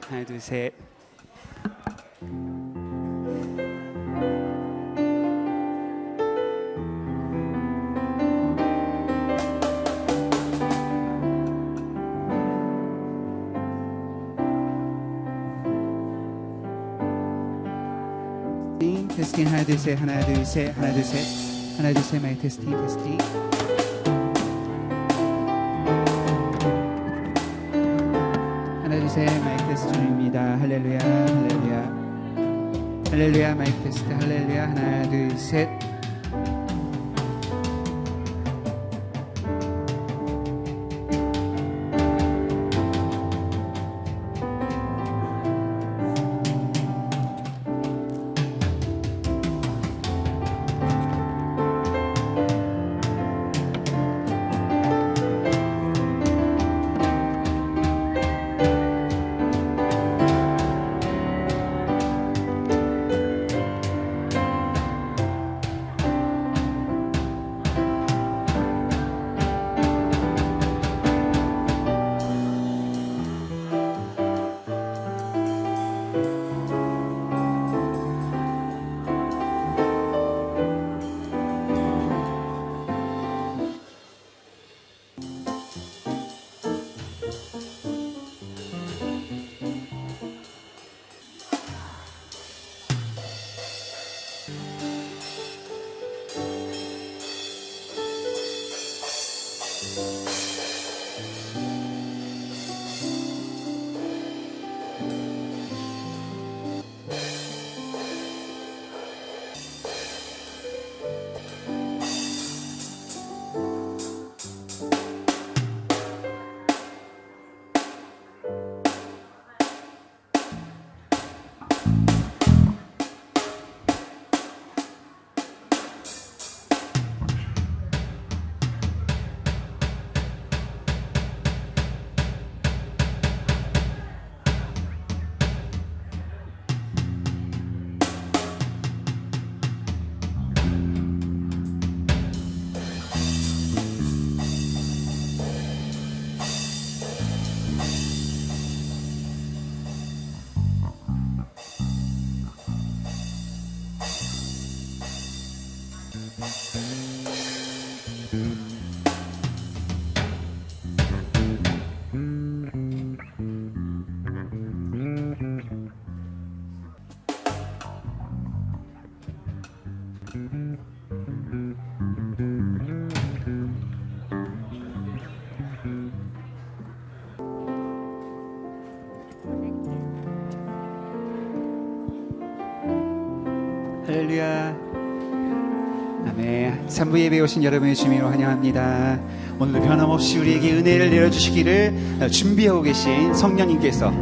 하나 둘 셋. 테스팅 하나 둘 셋 하나 둘 셋 하나 둘 셋 하나 둘 셋 마이크 테스팅 테스팅. 하나 둘 셋 마이크 테스트 중입니다. 할렐루야 할렐루야 할렐루야 마이크 테스트 할렐루야 하나 둘 셋. 할렐루야 아멘. 3부 예배에 오신 여러분의 주님으로 환영합니다. 오늘도 변함없이 우리에게 은혜를 내려주시기를 준비하고 계신 성령님께서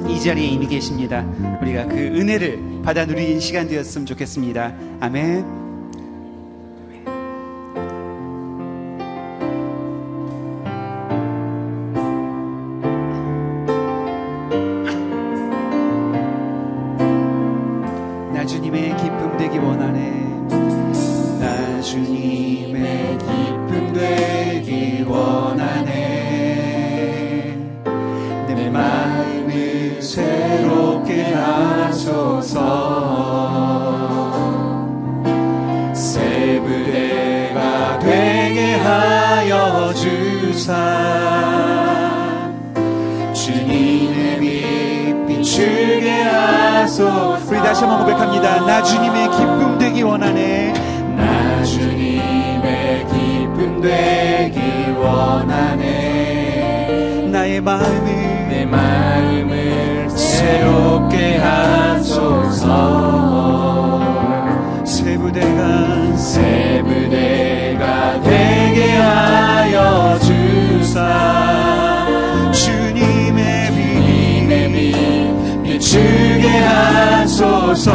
이 자리에 이미 계십니다. 우리가 그 은혜를 받아 누리는 시간 되었으면 좋겠습니다. 아멘. 나 주님의 기쁨 되기 원하네. 나 주님의 기쁨 되기 원하네. 내 마음을 새롭게 하소서. 새 부대가 되게 하여 주사. 주님의 빛 비추게 하소서. 우리 다시 한번 고백합니다. 나 주님의 기쁨 되기 원하네. 나 주님의 기쁨 되기 원하네. 나의 마음을 내 마음을 새롭게 하소서. 새 부대가 되게 하여 주사. 주님의 빛 비추게 하소서.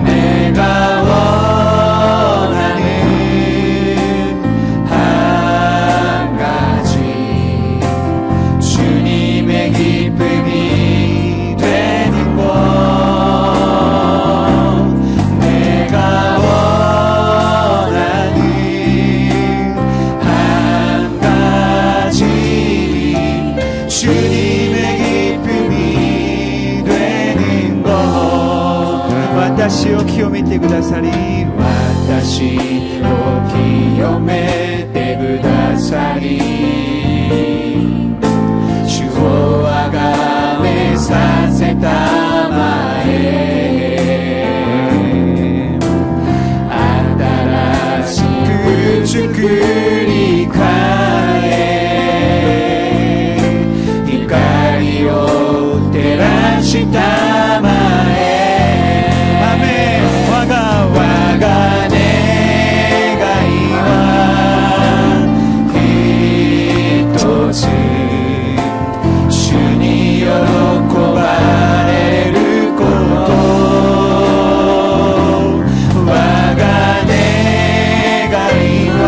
내가 원하는 한 가지 주님의 기쁨이 되는 것. 내가 원하는 한 가지 주님 私を清めてくださり私を清めてくださり主をあがめさせたまえ新しく作り変え光を照らしたまえ主に喜ばれること我が願いは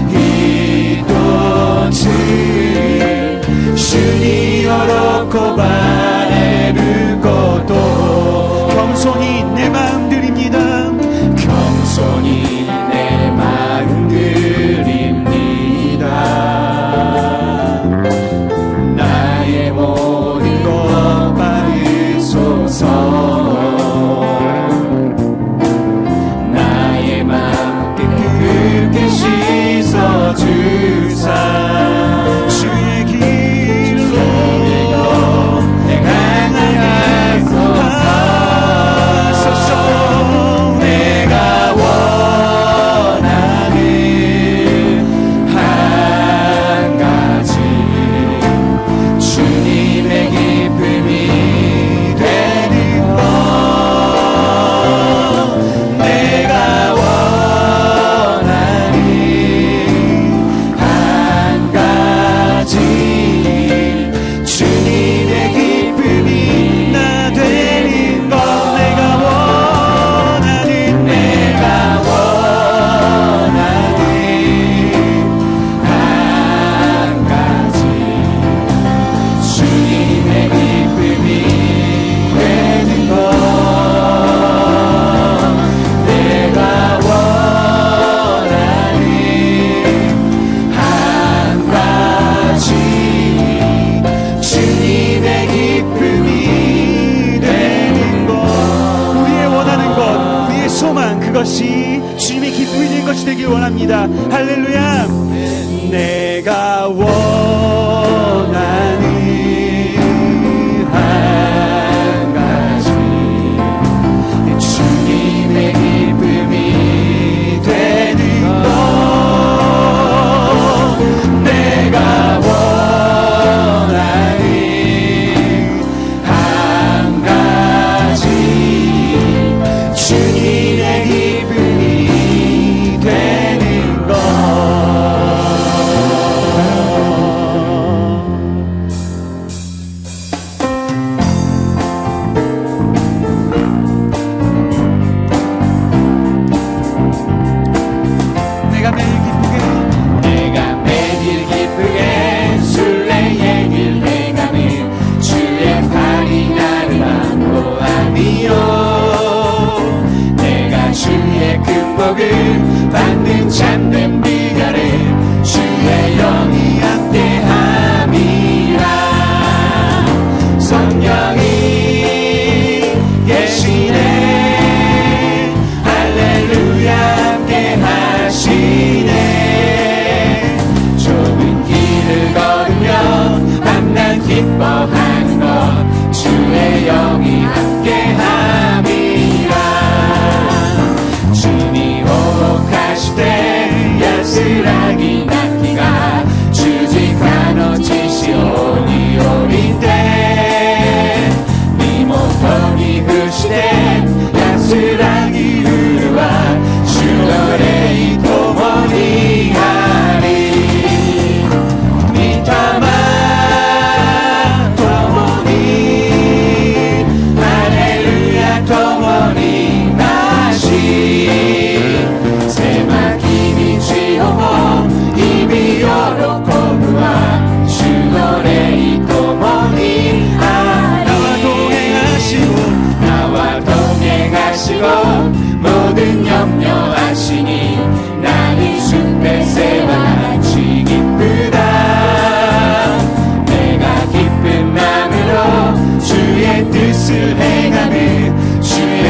一つ主に喜ばれること겸손히 내 마음 드립니다 겸손히 내 마음 드립니다 나의 모든 것 받으소서 나의 마음 깨끗게 씻어주사 주의 길로 내가 나가소서 내가 원하는 한 가지 주님의 기쁨이 되는 것 내가 원하는 한 가지 주님의 기쁨이 나 되는 것 내가 원하는 한 가지 주님의 기쁨이 되는 것 내가 원하는 한 가지 주님의 기쁨이 되는 것 우리의 원하는 것 우리의 소망 그것이 주님의 기쁨이 된 것이 되길 원합니다 할렐루야 내가 원하는 한 가지 주님의 기쁨이 되는 것 내가 원하는 한 가지 주님의 기쁨이 되는 것 내가 매일 기쁘게 내가 매일 기쁘게 순례의 길 행하는 주의 팔이 나를 안보하니요 내가 주의 큰 복을 받는 참된 비결은 주의 영이 함께함이라 성령이 계시네 할렐루야 함께하시네 좁은 길을 걸으며 만난 기뻐하는 것 주의 영이 함께함이라 주님 호흡하실 때 야스라기 낫기가 주직한 어찌시오니 오릴 때 니모터니 흐시되 야스라기 흐르와 주너레이 도모니 하리 미타마 도모니 할렐루야 도모니 나시 세마키니 지오모 이비요로 코부와 주너레이 도모니 나와 동행하시고 모든 염려하시니 나는 숲에새와 같이 기쁘다 내가 기쁜 마음으로 주의 뜻을 행하는 주의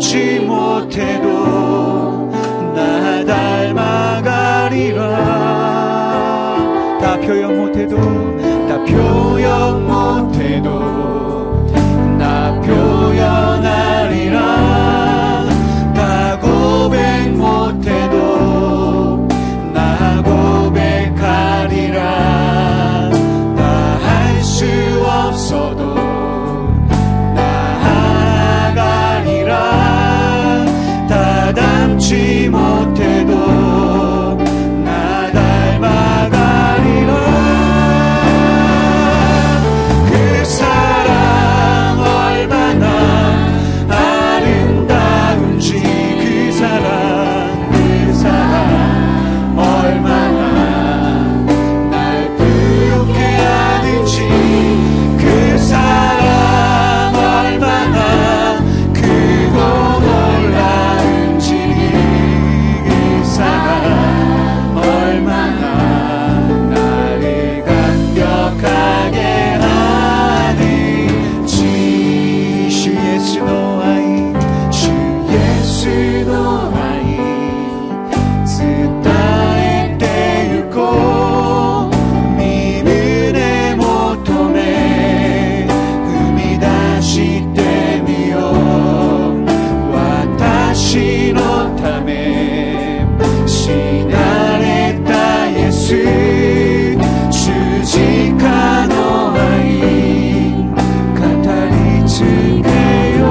닮지 못해도 나 닮아가리라. 다 표현 못해도 나 표현하리라. 다 고백 못해도 나 고백하리라. 다 할 수 없어도 나아가리라. 다 닮지 못해도 나 닮아가리라. 그 사랑 얼마나 아름다운지, 그 사랑 얼마나 날 부욕해 하는지, 그 사랑 얼마나 크고 놀라운지, 그 사랑 얼마나 나를 감격하게 하는지. 주 예수 노아이, 주 예수 노아이, 스타의 때였고 미문의 모토에 음이 다시 때미요 와다시 노타메 시나레타 예수 주직한 노아이 가타리 주게요.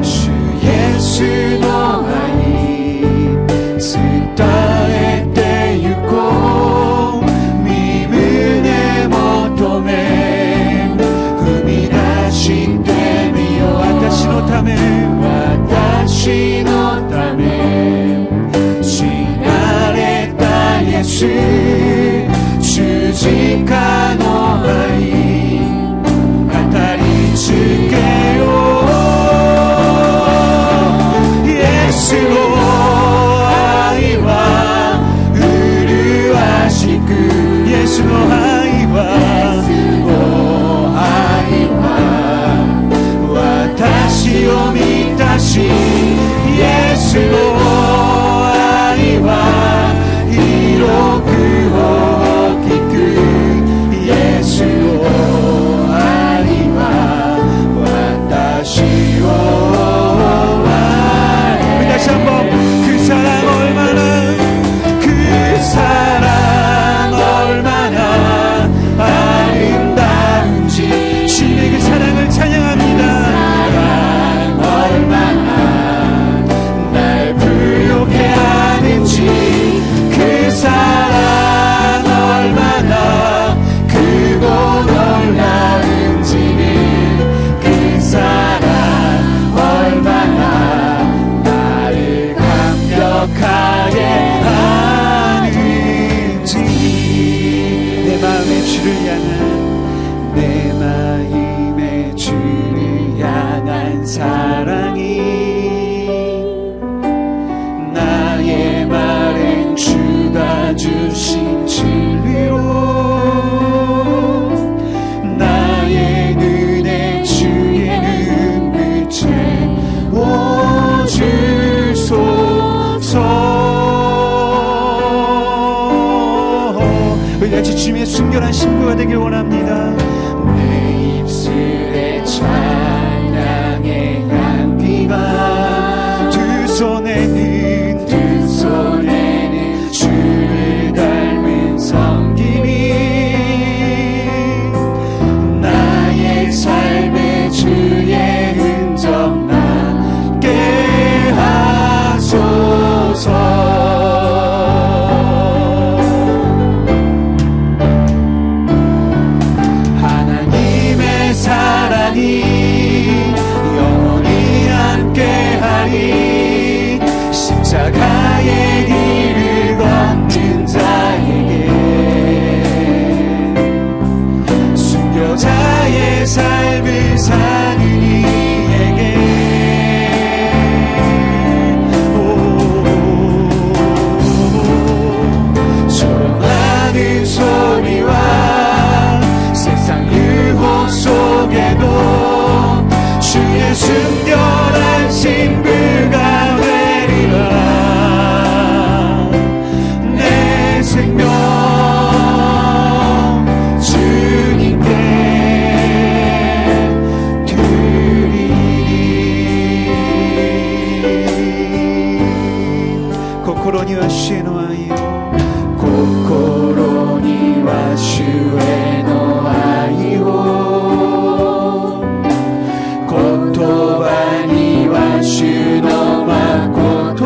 주 예수 노아이 스타의 때였고 미문의 모토에 음이 다시 때미요 와다시 노타메 시나레타 예수 주직한 노아이 가타리 주게요. 예수로 아이와 의류하시고 예수로 아이와 와다시 오미다시 예수로 아이와 이로그호 기그 예수로 아이와 와다시 오와. 다시 한번 그 사랑 얼마나 아름다운지 주님의 그 사랑을 찬양합니다. 얼마나 날 부욕해 하는지, 그 사랑 얼마나 크고 놀라운지는, 그 사랑 얼마나 나를 감격하게 하는지. 내 마음의 주를 향한 사랑이 나의 말엔 주가 주신 진리로 나의 눈에 주의 눈빛에 오주소서. 우리 같이 주님의 순결한 신부가 되길 원합니다. 내 입술에 찬양의 향기가 두 손에는 주를 닮은 섬김이 나의 삶의 주의 흔적 남게 하소서. 하나님의 사랑이 心には主への愛を、言葉には主の誠、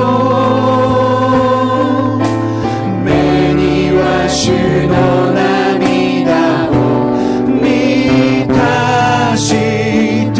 目には主の涙を満たして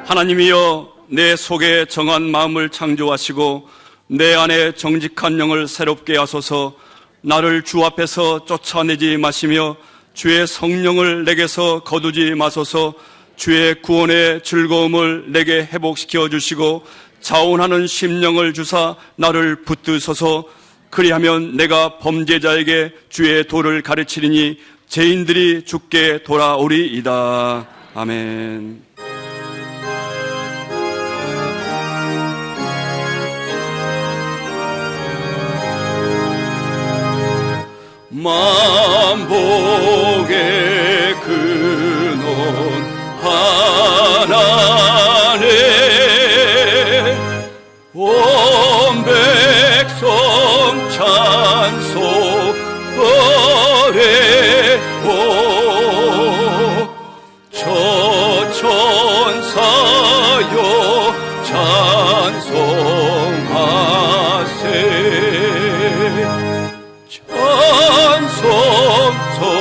하나님이여, 내 속에 정한 마음을 창조하시고 내 안에 정직한 영을 새롭게 하소서. 나를 주 앞에서 쫓아내지 마시며 주의 성령을 내게서 거두지 마소서. 주의 구원의 즐거움을 내게 회복시켜 주시고 자원하는 심령을 주사 나를 붙드소서. 그리하면 내가 범죄자에게 주의 도를 가르치리니 죄인들이 주께 돌아오리이다. 아멘. 만복의 근원 하나네, 온 백성 찬송하래오. 저천사여 찬송하세.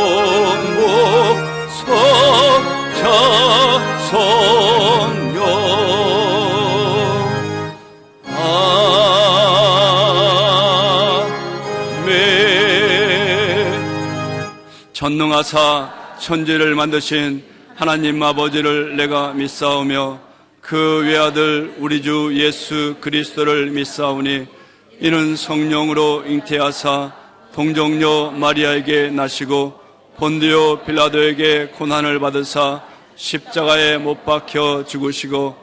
성모 석자 성령 아멘. 전능하사 천지를 만드신 하나님 아버지를 내가 믿사오며 그 외아들 우리 주 예수 그리스도를 믿사오니 이는 성령으로 잉태하사 동정녀 마리아에게 나시고 본디오 빌라도에게 고난을 받으사 십자가에 못 박혀 죽으시고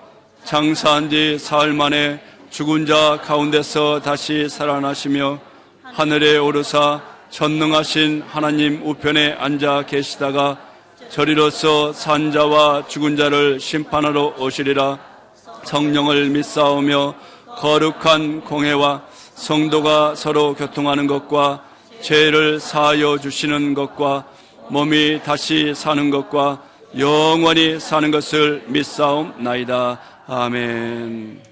장사한 지 사흘 만에 죽은 자 가운데서 다시 살아나시며 하늘에 오르사 전능하신 하나님 우편에 앉아 계시다가 저리로서 산 자와 죽은 자를 심판하러 오시리라. 성령을 믿사오며 거룩한 공회와 성도가 서로 교통하는 것과 죄를 사하여 주시는 것과 몸이 다시 사는 것과 영원히 사는 것을 믿사옵나이다. 아멘.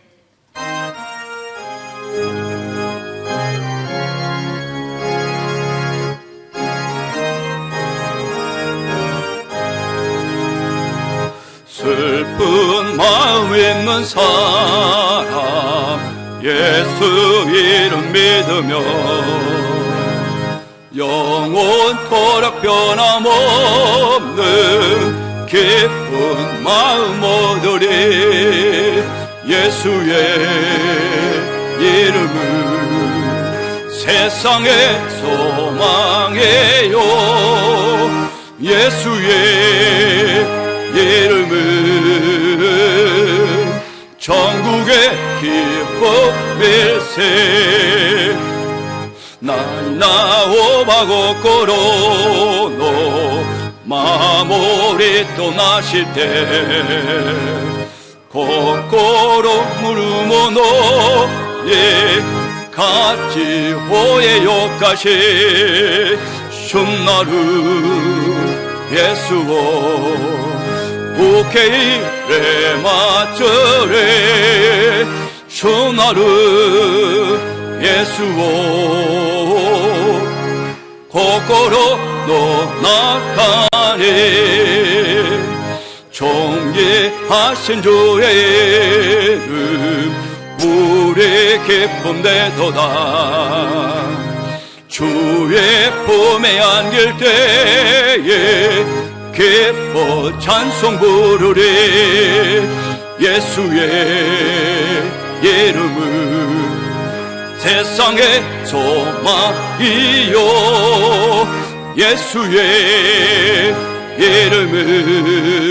슬픈 마음 있는 사람 예수 이름 믿으며 영원토록 변함없는 기쁜 마음 얻으리. 예수의 이름은 세상의 소망이요 예수의 이름은 전국의 기쁨일세. 나이나 오바고 코로노 마모리 또 나실 때 코코로 무르모노 예 같이 호에 욕가시 슌나루 예수오 우케이레 마쩌레 슌나루 예수오 코코로 노나카네 존귀하신 주의 이름 우리 기쁨 되도다. 주의 품에 안길 때에 기뻐 찬송 부르리. 예수의 이름은 세상의 소망이요 예수의 이름은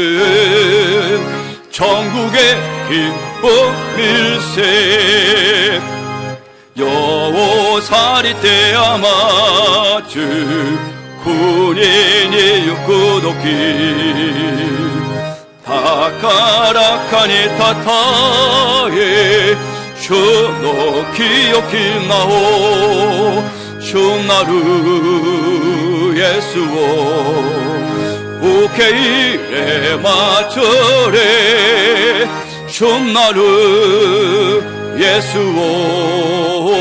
전국의 기쁨일세. 여호사리 때아마주 군인이 육구도끼 다카라카니 타타에 슈노키요키 나오 슈나루 예수오 우케이레 마처레 슈나루 예수오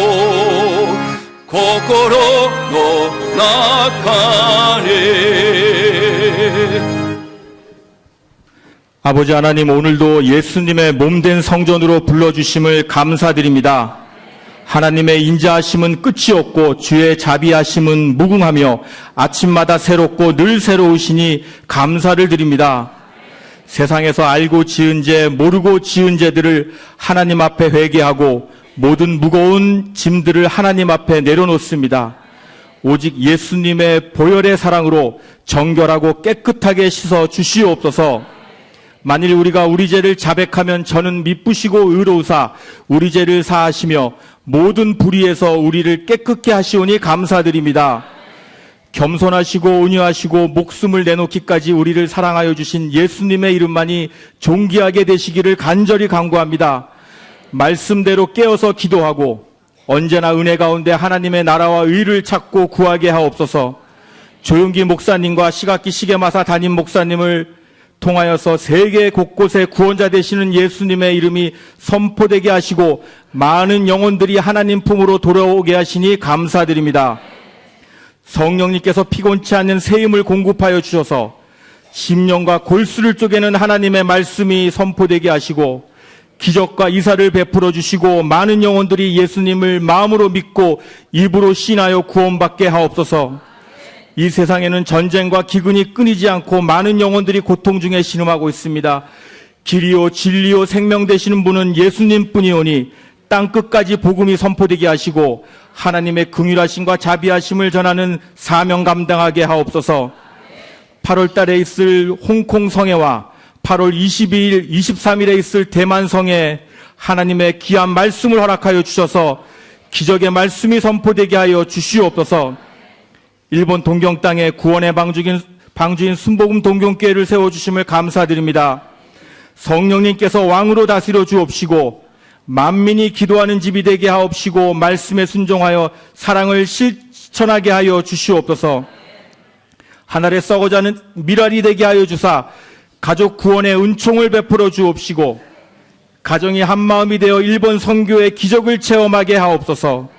코코로 노나카네. 아버지 하나님, 오늘도 예수님의 몸된 성전으로 불러주심을 감사드립니다. 하나님의 인자하심은 끝이 없고 주의 자비하심은 무궁하며 아침마다 새롭고 늘 새로우시니 감사를 드립니다. 세상에서 알고 지은 죄, 모르고 지은 죄들을 하나님 앞에 회개하고 모든 무거운 짐들을 하나님 앞에 내려놓습니다. 오직 예수님의 보혈의 사랑으로 정결하고 깨끗하게 씻어 주시옵소서. 만일 우리가 우리 죄를 자백하면 저는 미쁘시고 의로우사 우리 죄를 사하시며 모든 불의에서 우리를 깨끗게 하시오니 감사드립니다. 겸손하시고 온유하시고 목숨을 내놓기까지 우리를 사랑하여 주신 예수님의 이름만이 존귀하게 되시기를 간절히 간구합니다. 말씀대로 깨어서 기도하고 언제나 은혜 가운데 하나님의 나라와 의를 찾고 구하게 하옵소서. 조용기 목사님과 시각기 시계마사 담임 목사님을 통하여서 세계 곳곳에 구원자 되시는 예수님의 이름이 선포되게 하시고 많은 영혼들이 하나님 품으로 돌아오게 하시니 감사드립니다. 성령님께서 피곤치 않는 새 힘을 공급하여 주셔서 심령과 골수를 쪼개는 하나님의 말씀이 선포되게 하시고 기적과 이사를 베풀어 주시고 많은 영혼들이 예수님을 마음으로 믿고 입으로 신하여 구원받게 하옵소서. 이 세상에는 전쟁과 기근이 끊이지 않고 많은 영혼들이 고통 중에 신음하고 있습니다. 길이요 진리요 생명 되시는 분은 예수님뿐이오니 땅끝까지 복음이 선포되게 하시고 하나님의 긍휼하심과 자비하심을 전하는 사명 감당하게 하옵소서. 8월 달에 있을 홍콩 성회와 8월 22일, 23일에 있을 대만 성회 하나님의 귀한 말씀을 허락하여 주셔서 기적의 말씀이 선포되게 하여 주시옵소서. 일본 동경 땅에 구원의 방주인 순복음 동경교회를 세워주심을 감사드립니다. 성령님께서 왕으로 다스려 주옵시고 만민이 기도하는 집이 되게 하옵시고 말씀에 순종하여 사랑을 실천하게 하여 주시옵소서. 하늘에 썩어가는 밀알이 되게 하여 주사 가족 구원의 은총을 베풀어 주옵시고 가정이 한마음이 되어 일본 선교의 기적을 체험하게 하옵소서.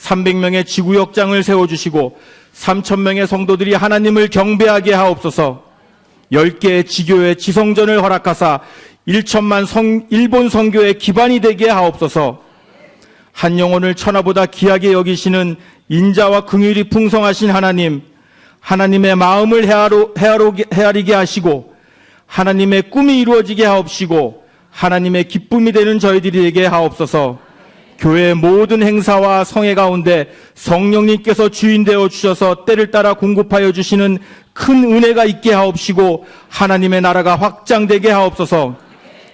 300명의 지구역장을 세워주시고 3,000명의 성도들이 하나님을 경배하게 하옵소서. 10개의 지교의 지성전을 허락하사 1천만 일본 선교의 기반이 되게 하옵소서. 한 영혼을 천하보다 귀하게 여기시는 인자와 긍휼이 풍성하신 하나님, 하나님의 마음을 헤아리게 하시고 하나님의 꿈이 이루어지게 하옵시고 하나님의 기쁨이 되는 저희들이 되게 하옵소서. 교회의 모든 행사와 성회 가운데 성령님께서 주인 되어 주셔서 때를 따라 공급하여 주시는 큰 은혜가 있게 하옵시고 하나님의 나라가 확장되게 하옵소서.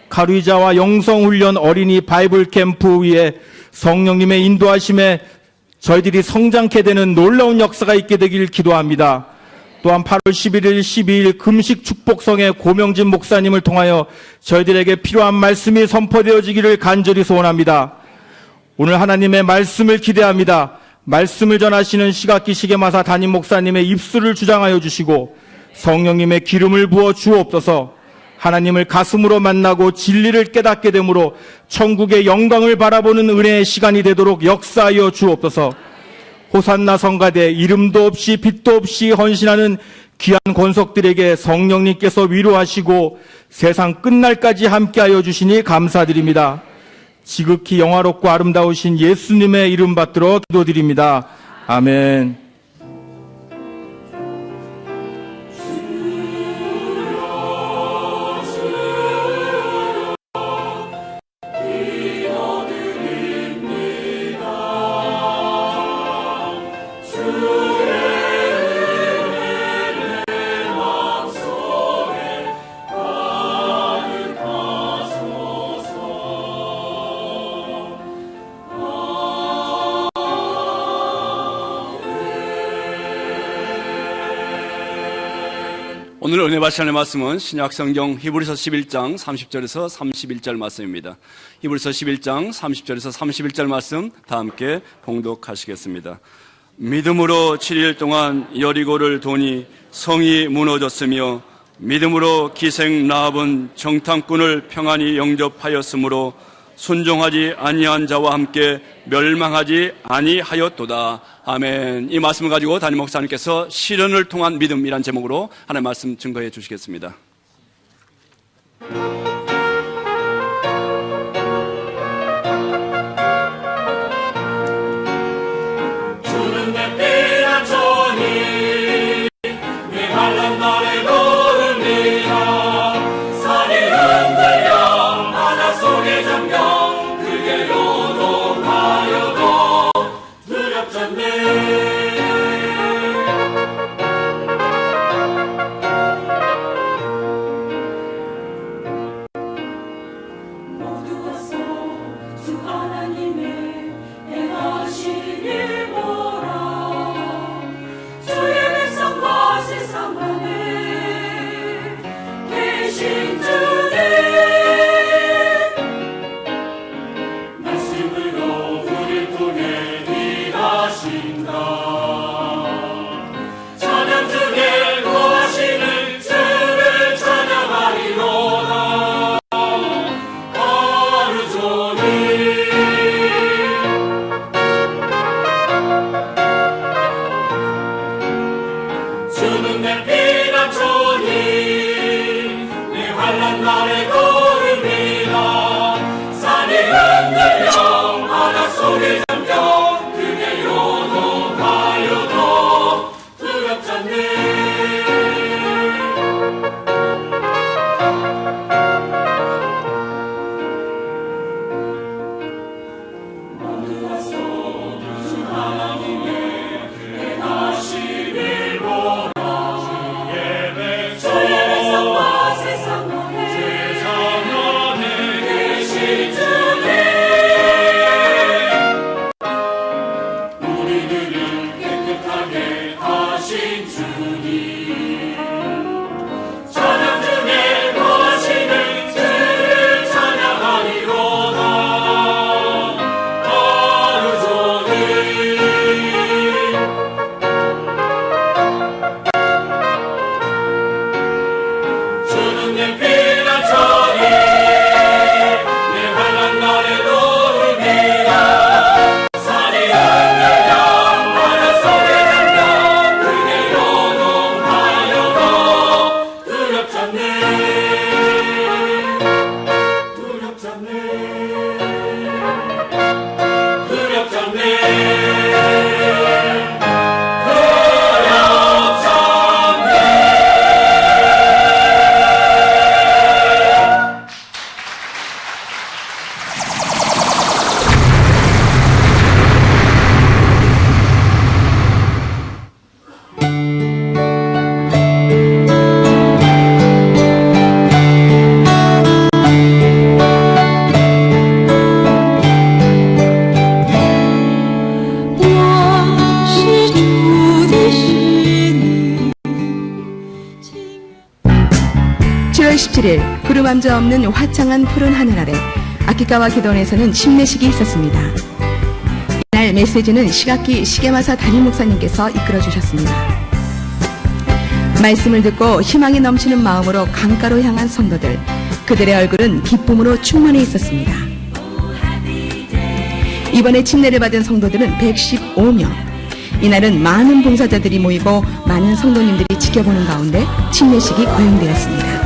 가루이자와 영성훈련 어린이 바이블 캠프 위에 성령님의 인도하심에 저희들이 성장케 되는 놀라운 역사가 있게 되길 기도합니다. 또한 8월 11일, 12일 금식 축복성의 고명진 목사님을 통하여 저희들에게 필요한 말씀이 선포되어지기를 간절히 소원합니다. 오늘 하나님의 말씀을 기대합니다. 말씀을 전하시는 시각기 시계마사 담임 목사님의 입술을 주장하여 주시고 성령님의 기름을 부어 주옵소서. 하나님을 가슴으로 만나고 진리를 깨닫게 되므로 천국의 영광을 바라보는 은혜의 시간이 되도록 역사하여 주옵소서. 호산나 성가대 이름도 없이 빛도 없이 헌신하는 귀한 권속들에게 성령님께서 위로하시고 세상 끝날까지 함께하여 주시니 감사드립니다. 지극히 영화롭고 아름다우신 예수님의 이름 받들어 기도드립니다. 아멘. 오늘 은혜 받으실 말씀은 신약성경 히브리서 11장 30절에서 31절 말씀입니다. 히브리서 11장 30절에서 31절 말씀 다 함께 봉독하시겠습니다. 믿음으로 7일 동안 여리고를 도니 성이 무너졌으며 믿음으로 기생 라합은 정탐꾼을 평안히 영접하였으므로 순종하지 아니한 자와 함께 멸망하지 아니하였도다. 아멘. 이 말씀을 가지고 담임 목사님께서 시련을 통한 믿음이란 제목으로 하나님의 말씀 증거해 주시겠습니다. 27일 구름함자 없는 화창한 푸른 하늘 아래 아키카와 기도원에서는 침례식이 있었습니다. 이날 메시지는 시각기 시게마사 담임 목사님께서 이끌어 주셨습니다. 말씀을 듣고 희망이 넘치는 마음으로 강가로 향한 성도들, 그들의 얼굴은 기쁨으로 충만해 있었습니다. 이번에 침례를 받은 성도들은 115명. 이날은 많은 봉사자들이 모이고 많은 성도님들이 지켜보는 가운데 침례식이 거행되었습니다.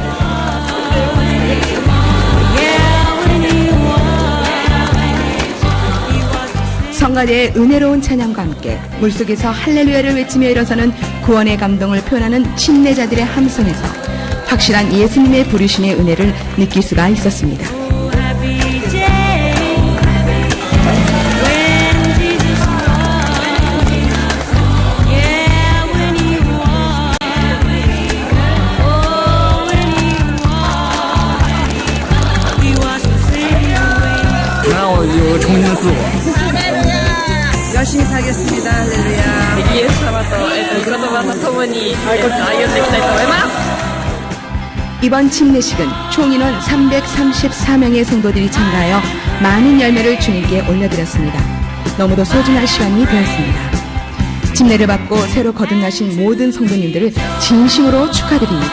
성가대의 은혜로운 찬양과 함께 물속에서 할렐루야를 외치며 일어서는 구원의 감동을 표현하는 침례자들의 함성에서 확실한 예수님의 부르심의 은혜를 느낄 수가 있었습니다. 열심히 살겠습니다. 할렐루야. 이에스사마토 그로토바토 토모니歩んでいきたいと思います. 이번 침례식은 총 인원 334명의 성도들이 참가하여 많은 열매를 주님께 올려드렸습니다. 너무도 소중한 시간이 되었습니다. 침례를 받고 새로 거듭나신 모든 성도님들을 진심으로 축하드립니다.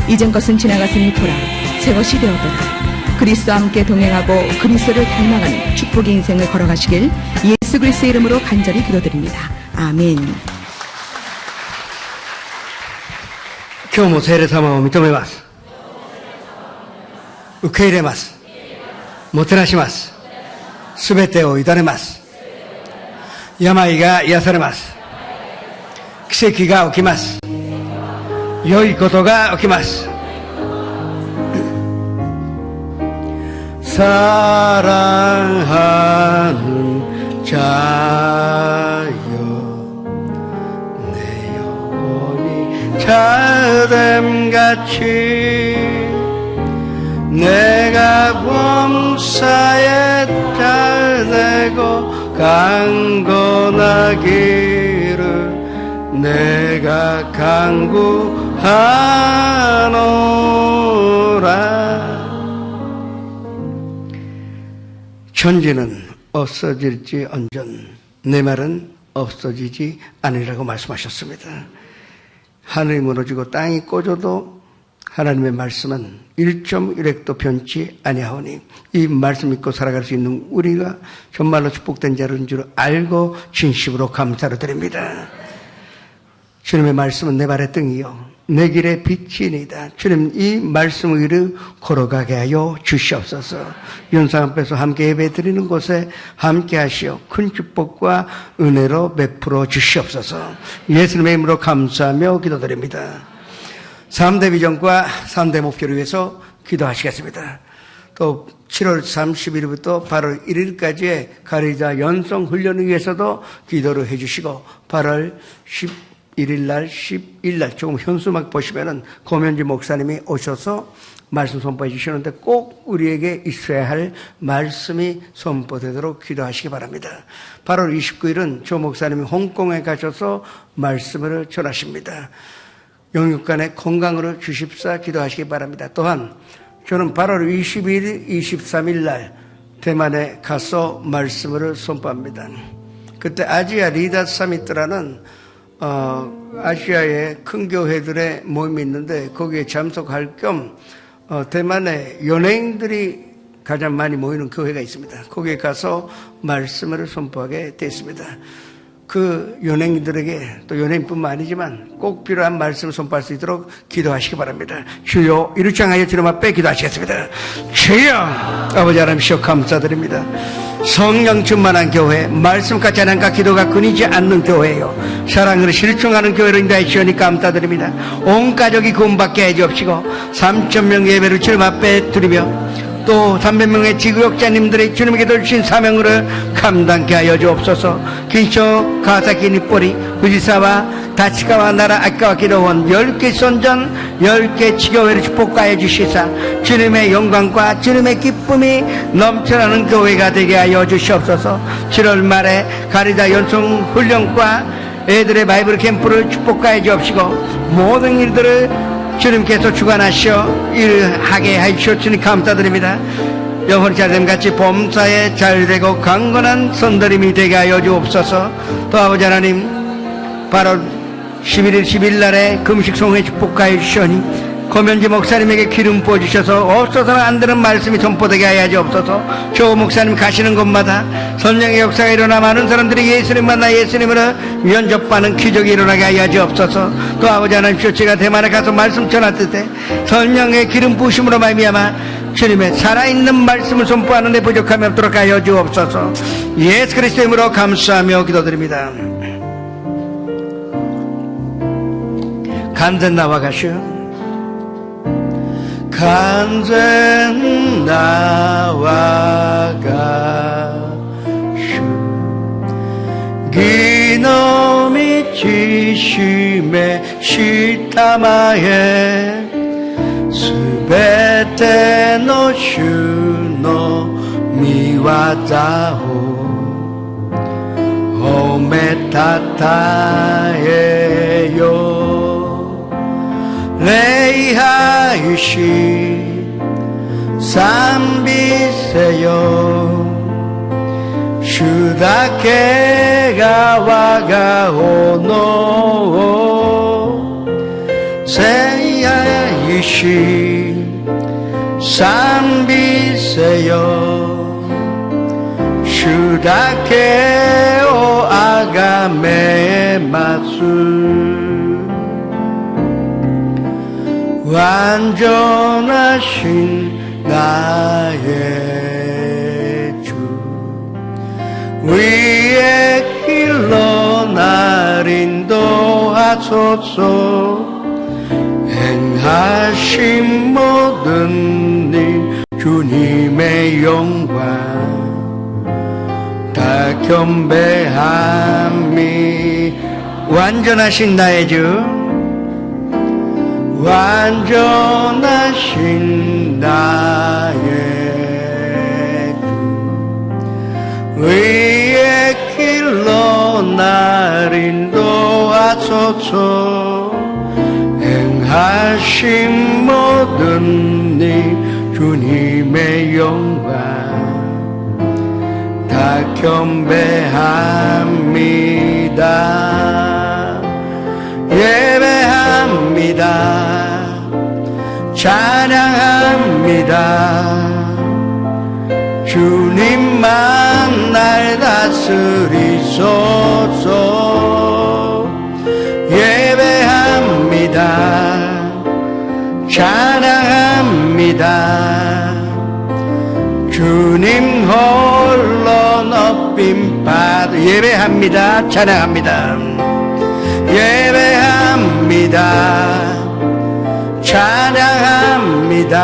이전 것은 지나갔으니 보라, 새 것이 되었도다. 그리스도와 함께 동행하고 그리스도를 닮아가는 축복의 인생을 걸어가시길 예수 그리스도의 이름으로 간절히 기도드립니다. 아멘. 今日も聖霊様を認めます。受け入れます。もてなします。すべてを委ねます。病が癒されます。奇跡が起きます。良いことが起きます。사랑하는 자여 내 영혼이 자됨같이 내가 범사에 잘되고 강건하기를 내가 간구하노라. 천지는 없어질지 언전 내 말은 없어지지 않으리라고 말씀하셨습니다. 하늘이 무너지고 땅이 꺼져도 하나님의 말씀은 1.1핵도 변치 아니하오니 이 말씀 믿고 살아갈 수 있는 우리가 정말로 축복된 자인 줄 알고 진심으로 감사를 드립니다. 주님의 말씀은 내 발의 등이요 내 길의 빛이니이다. 주님 이 말씀 위를 걸어가게 하여 주시옵소서. 연상 앞에서 함께 예배 드리는 곳에 함께 하시어 큰 축복과 은혜로 베풀어 주시옵소서. 예수님의 이름으로 감사하며 기도드립니다. 3대 비전과 3대 목표를 위해서 기도하시겠습니다. 또 7월 31일부터 8월 1일까지의 가리자 연성 훈련을 위해서도 기도를 해주시고 8월 11일날 10일날 조금 현수막 보시면은 고면지 목사님이 오셔서 말씀 선포해 주시는데 꼭 우리에게 있어야 할 말씀이 선포되도록 기도하시기 바랍니다. 8월 29일은 조 목사님이 홍콩에 가셔서 말씀을 전하십니다. 영육간의 건강으로 주십사 기도하시기 바랍니다. 또한 저는 8월 22일, 23일 날 대만에 가서 말씀을 선포합니다. 그때 아시아 리더 서밋이라는 아시아의 큰 교회들의 모임이 있는데 거기에 참석할 겸 대만의 연예인들이 가장 많이 모이는 교회가 있습니다. 거기에 가서 말씀을 선포하게 됐습니다. 그 연예인들에게 또 연예인뿐만 아니지만 꼭 필요한 말씀을 선포할 수 있도록 기도하시기 바랍니다. 주여 이를 향하여 주님 앞에 기도하시겠습니다. 주여 아버지 하나님시여 감사드립니다. 성령 충만한 교회, 말씀같이 하나님과 기도가 끊이지 않는 교회요 사랑으로 실종하는 교회로 인도해 주시니 감사드립니다. 온 가족이 구원받게 해주옵시고 3,000명 예배를 주님 앞에 드리며 또 300명의 지구역자님들이 주님에게 주신 사명을 감당케 하여 주옵소서. 긴쇼 가와사키 니뽀리 구지사와 다치가와 나라 아까와 기도원 10개 선전 10개 지교회를 축복하여 주시사 주님의 영광과 주님의 기쁨이 넘쳐나는 교회가 되게 하여 주시옵소서. 7월 말에 가리다 연성 훈련과 애들의 바이블 캠프를 축복하여 주옵시고 모든 일들을 주님께서 주관하셔 일하게 하시옵시니 감사드립니다. 영혼이 잘됨같이 범사에 잘되고 강건한 선들임이 되게 하여 주옵소서. 또 아버지 하나님, 바로 11일 10일 날에 금식송회 축복하여 주시오니 고면지 목사님에게 기름 부어주셔서 없어서는 안 되는 말씀이 선포되게 하여 주옵소서. 조 목사님 가시는 곳마다 성령의 역사가 일어나 많은 사람들이 예수님 만나 예수님으로 면접받는 기적이 일어나게 하여 주옵소서. 또 아버지 하나님, 제가 대만에 가서 말씀 전할 때 성령의 기름 부으심으로 말미암아 주님의 살아있는 말씀을 선포하는 데 부족함이 없도록 하여 주옵소서. 예수 그리스도의 이름으로 감사하며 기도드립니다. 간증 나와 가시오. 간증 나와 가시오. 기놈이 지심에 시타마에 스베테 노슈노 미와자호 오메타타에요 레이하이시 삼비세요 슈다케가 와가오노 세야이시 삼비세요 슈다케오 아가메마수 완전하신 나의 주 위의 길로 날 인도하소서. 행하신 모든 일 주님의 영광 다 경배함이 완전하신 나의 주 완전하신 나의 주 위의 길로 날 인도하소서. 행하신 모든 일 주님의 영광 다 경배합니다. 예배합니다. 찬양합니다. 주님만 날 다스리소서. 예배합니다. 찬양합니다. 주님 홀로 높임 받 예배합니다. 찬양합니다. 예배합니다. 찬양합니다.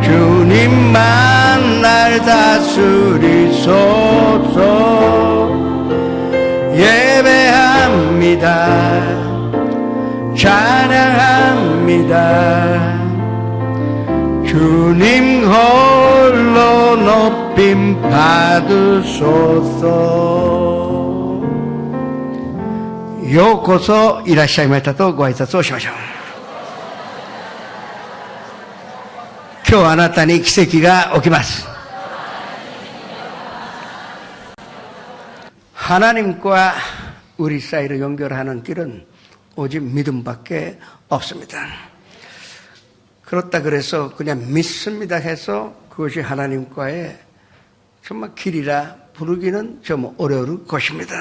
주님만 날 다스리소서. 예배합니다. 찬양합니다. 주님 홀로 높임 받으소서. ようこそいらっしゃいましたとご挨拶をしましょう。今日あなたに奇跡が起きます。 하나님과 우리 사이를 연결하는 길은 오직 믿음밖에 없습니다. 그렇다 그래서 그냥 믿습니다 해서 그것이 하나님과의 정말 길이라 부르기는 좀 어려울 것입니다.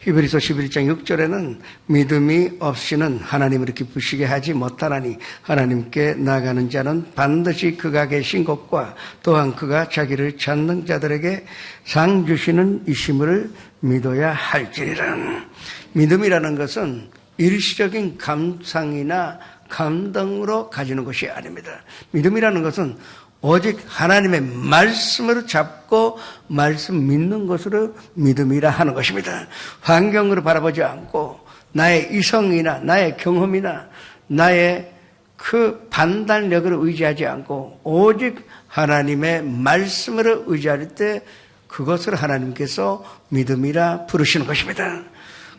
히브리서 11장 6절에는 믿음이 없이는 하나님을 기쁘시게 하지 못하나니 하나님께 나가는 자는 반드시 그가 계신 것과 또한 그가 자기를 찾는 자들에게 상 주시는 이심을 믿어야 할지니라. 믿음이라는 것은 일시적인 감상이나 감동으로 가지는 것이 아닙니다. 믿음이라는 것은 오직 하나님의 말씀으로 잡고 말씀 믿는 것으로 믿음이라 하는 것입니다. 환경으로 바라보지 않고 나의 이성이나 나의 경험이나 나의 그 판단력을 의지하지 않고 오직 하나님의 말씀으로 의지할 때 그것을 하나님께서 믿음이라 부르시는 것입니다.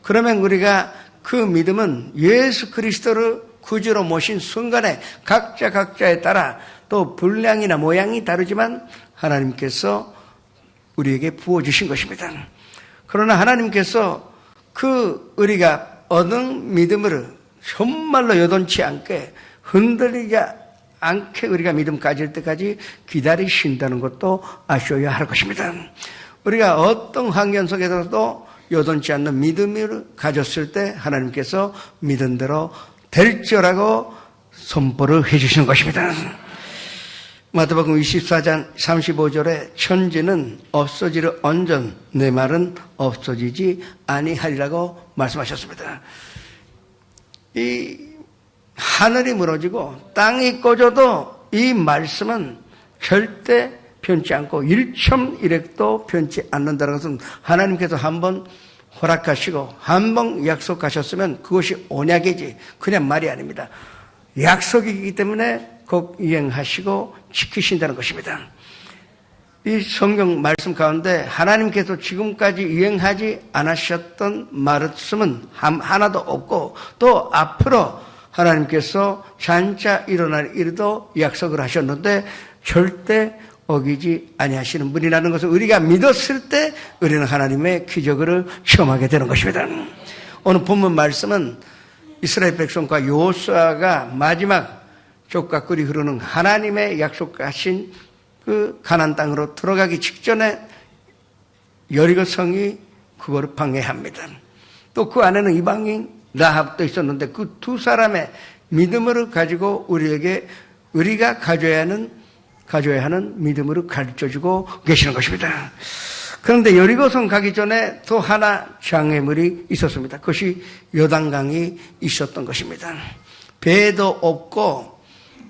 그러면 우리가 그 믿음은 예수 그리스도를 구주로 모신 순간에 각자에 따라 또 분량이나 모양이 다르지만 하나님께서 우리에게 부어주신 것입니다. 그러나 하나님께서 그 우리가 얻은 믿음을 정말로 여돈치 않게 흔들리지 않게 우리가 믿음 가질 때까지 기다리신다는 것도 아셔야 할 것입니다. 우리가 어떤 환경 속에서도 여돈치 않는 믿음을 가졌을 때 하나님께서 믿은 대로 될지라고 선포를 해주시는 것입니다. 마태복음 24장 35절에 천지는 없어지려 언전 내 말은 없어지지 아니하리라고 말씀하셨습니다. 이 하늘이 무너지고 땅이 꺼져도 이 말씀은 절대 변치 않고 1.1핵도 변치 않는다는 것은 하나님께서 한번 허락하시고 한번 약속하셨으면 그것이 언약이지 그냥 말이 아닙니다. 약속이기 때문에 꼭 이행하시고 지키신다는 것입니다. 이 성경 말씀 가운데 하나님께서 지금까지 이행하지 않으셨던 말씀은 하나도 없고 또 앞으로 하나님께서 장차 일어날 일도 약속을 하셨는데 절대 어기지 아니하시는 분이라는 것을 우리가 믿었을 때 우리는 하나님의 기적을 체험하게 되는 것입니다. 오늘 본문 말씀은 이스라엘 백성과 여호수아가 마지막 족과 꿀이 흐르는 하나님의 약속하신 그 가나안 땅으로 들어가기 직전에 여리고 성이 그거를 방해합니다. 또 그 안에는 이방인 라합도 있었는데 그 두 사람의 믿음을 가지고 우리가 가져야 하는 믿음으로 가르쳐주고 계시는 것입니다. 그런데 여리고성 가기 전에 또 하나 장애물이 있었습니다. 그것이 요단강이 있었던 것입니다. 배도 없고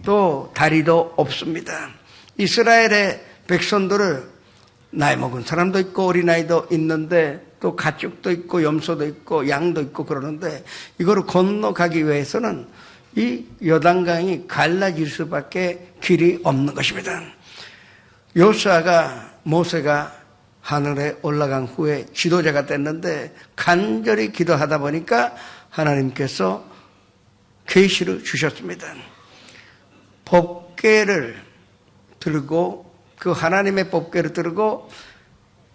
또 다리도 없습니다. 이스라엘의 백성들을 나이 먹은 사람도 있고 어린아이도 있는데 또 가축도 있고 염소도 있고 양도 있고 그러는데 이거를 건너가기 위해서는 이 요단강이 갈라질 수밖에 길이 없는 것입니다. 여호수아가 모세가 하늘에 올라간 후에 지도자가 됐는데 간절히 기도하다 보니까 하나님께서 계시를 주셨습니다. 법궤를 들고 그 하나님의 법궤를 들고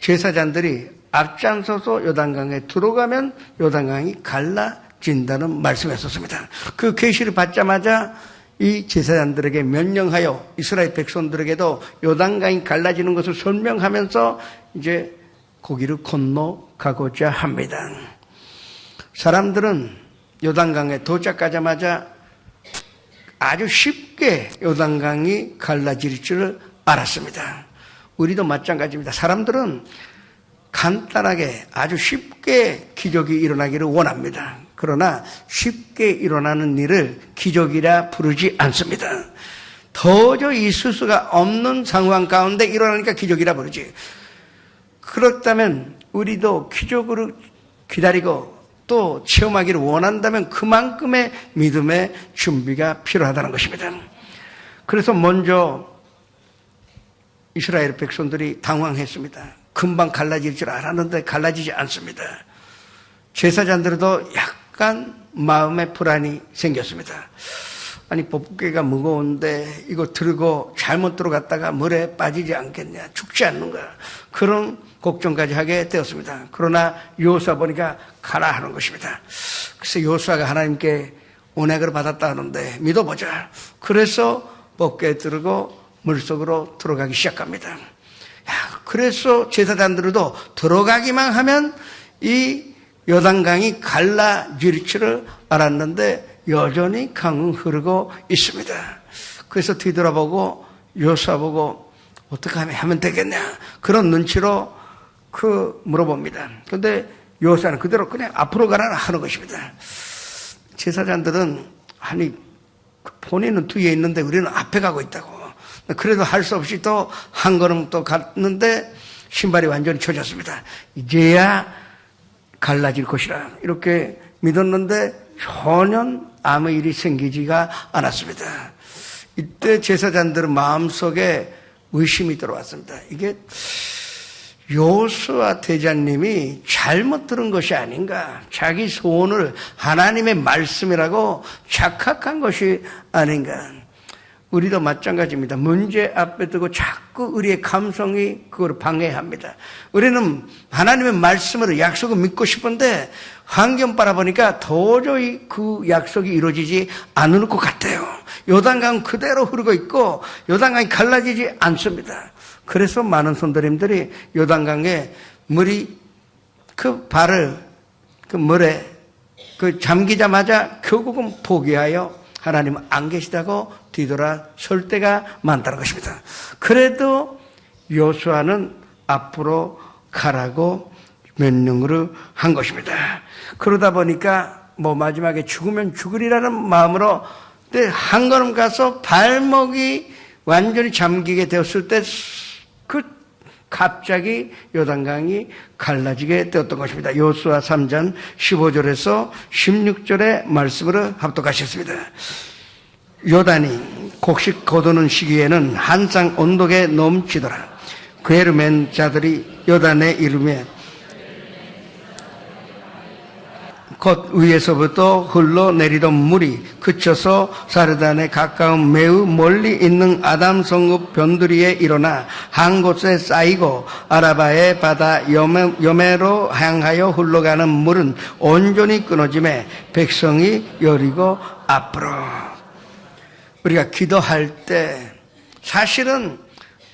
제사장들이 앞장서서 요단강에 들어가면 요단강이 갈라진다는 말씀이었습니다. 그 계시를 받자마자 이 제사장들에게 명령하여 이스라엘 백성들에게도 요단강이 갈라지는 것을 설명하면서 이제 거기를 건너가고자 합니다. 사람들은 요단강에 도착하자마자 아주 쉽게 요단강이 갈라질 줄 알았습니다. 우리도 마찬가지입니다. 사람들은 간단하게 아주 쉽게 기적이 일어나기를 원합니다. 그러나 쉽게 일어나는 일을 기적이라 부르지 않습니다. 도저히 있을 수가 없는 상황 가운데 일어나니까 기적이라 부르지. 그렇다면 우리도 기적으로 기다리고 또 체험하기를 원한다면 그만큼의 믿음의 준비가 필요하다는 것입니다. 그래서 먼저 이스라엘 백성들이 당황했습니다. 금방 갈라질 줄 알았는데 갈라지지 않습니다. 제사장들도 약간 마음의 불안이 생겼습니다. 아니 법궤가 무거운데 이거 들고 잘못 들어갔다가 물에 빠지지 않겠냐, 죽지 않는가, 그런 걱정까지 하게 되었습니다. 그러나 여호수아 보니까 가라 하는 것입니다. 그래서 여호수아가 하나님께 언약을 받았다 하는데 믿어보자. 그래서 법궤 들고 물속으로 들어가기 시작합니다. 그래서 제사장들도 들어가기만 하면 이 요단강이 갈라질 줄을 알았는데 여전히 강은 흐르고 있습니다. 그래서 뒤돌아보고 여호수아 보고 어떻게 하면 되겠냐, 그런 눈치로 물어봅니다. 그런데 여호수아는 그대로 그냥 앞으로 가라 하는 것입니다. 제사장들은 아니 본인은 뒤에 있는데 우리는 앞에 가고 있다고. 그래도 할 수 없이 또 한 걸음 또 갔는데 신발이 완전히 젖었습니다. 이제야 갈라질 것이라 이렇게 믿었는데 전혀 아무 일이 생기지가 않았습니다. 이때 제사장들은 마음속에 의심이 들어왔습니다. 이게 요수아 대장님이 잘못 들은 것이 아닌가, 자기 소원을 하나님의 말씀이라고 착각한 것이 아닌가. 우리도 마찬가지입니다. 문제 앞에 두고 자꾸 우리의 감성이 그걸 방해합니다. 우리는 하나님의 말씀으로 약속을 믿고 싶은데 환경 바라보니까 도저히 그 약속이 이루어지지 않을 것 같아요. 요단강 그대로 흐르고 있고 요단강이 갈라지지 않습니다. 그래서 많은 성도님들이 요단강에 물이 그 발을 그 물에 그 잠기자마자 결국은 포기하여 하나님은 안 계시다고 뒤돌아 설 때가 많다는 것입니다. 그래도 요수아는 앞으로 가라고 명령을 한 것입니다. 그러다 보니까 마지막에 죽으면 죽으리라는 마음으로 한 걸음 가서 발목이 완전히 잠기게 되었을 때 갑자기 요단강이 갈라지게 되었던 것입니다. 요수아 3장 15절에서 16절의 말씀으로 합독하셨습니다. 요단이 곡식 거두는 시기에는 한상 온독에 넘치더라. 괴를 맨 자들이 요단에 이르며 곧 위에서부터 흘러내리던 물이 그쳐서 사르단에 가까운 매우 멀리 있는 아담 성읍 변두리에 일어나 한 곳에 쌓이고 아라바의 바다 여매로 향하여 흘러가는 물은 온전히 끊어짐에 백성이 여리고 앞으로. 우리가 기도할 때 사실은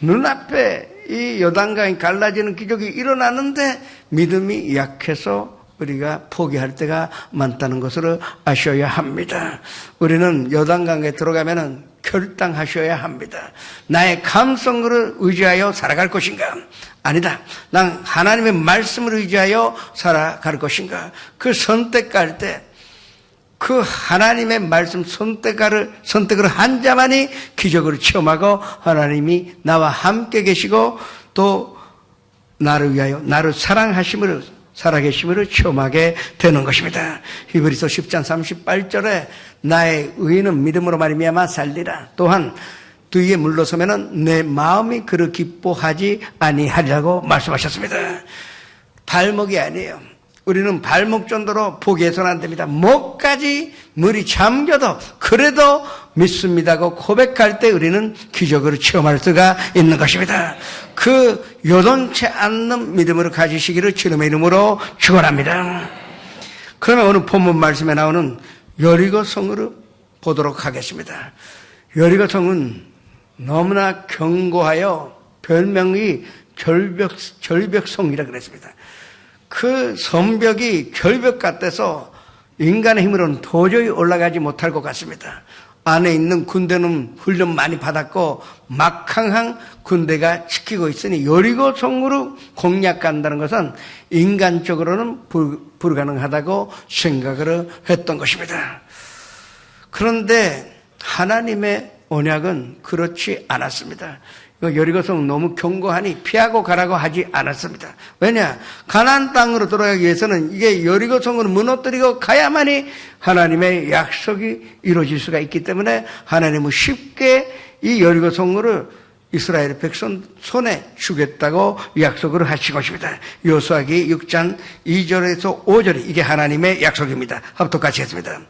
눈앞에 이 요단강이 갈라지는 기적이 일어나는데 믿음이 약해서 우리가 포기할 때가 많다는 것을 아셔야 합니다. 우리는 요단강에 들어가면은 결단하셔야 합니다. 나의 감성을 의지하여 살아갈 것인가? 아니다. 난 하나님의 말씀을 의지하여 살아갈 것인가? 그 선택할 때 그 하나님의 말씀 선택을 한 자만이 기적을 체험하고 하나님이 나와 함께 계시고 또 나를 위하여 나를 사랑하심을 살아계심을 체험하게 되는 것입니다. 히브리서 10장 38절에 나의 의인은 믿음으로 말미암아 살리라. 또한 뒤에 물러서면은 내 마음이 그를 기뻐하지 아니하리라고 말씀하셨습니다. 발목이 아니에요. 우리는 발목 정도로 포기해서는 안 됩니다. 목까지 물이 잠겨도 그래도 믿습니다고 고백할 때 우리는 기적으로 체험할 수가 있는 것입니다. 그 요동치 않는 믿음을 가지시기를 주님의 이름으로 축원합니다. 그러면 오늘 본문 말씀에 나오는 여리고 성으로 보도록 하겠습니다. 여리고 성은 너무나 견고하여 별명이 절벽성이라 그랬습니다. 그 성벽이 절벽 같아서 인간의 힘으로는 도저히 올라가지 못할 것 같습니다. 안에 있는 군대는 훈련 많이 받았고 막강한 군대가 지키고 있으니 여리고 성으로 공략한다는 것은 인간적으로는 불가능하다고 생각을 했던 것입니다. 그런데 하나님의 언약은 그렇지 않았습니다. 여리고성 너무 견고하니 피하고 가라고 하지 않았습니다. 왜냐? 가나안 땅으로 돌아가기 위해서는 이게 여리고성을 무너뜨리고 가야만이 하나님의 약속이 이루어질 수가 있기 때문에 하나님은 쉽게 이 여리고성을 이스라엘 백성 손에 주겠다고 약속을 하신 것입니다. 여호수아기 6장 2절에서 5절이 이게 하나님의 약속입니다. 합독같이 했습니다.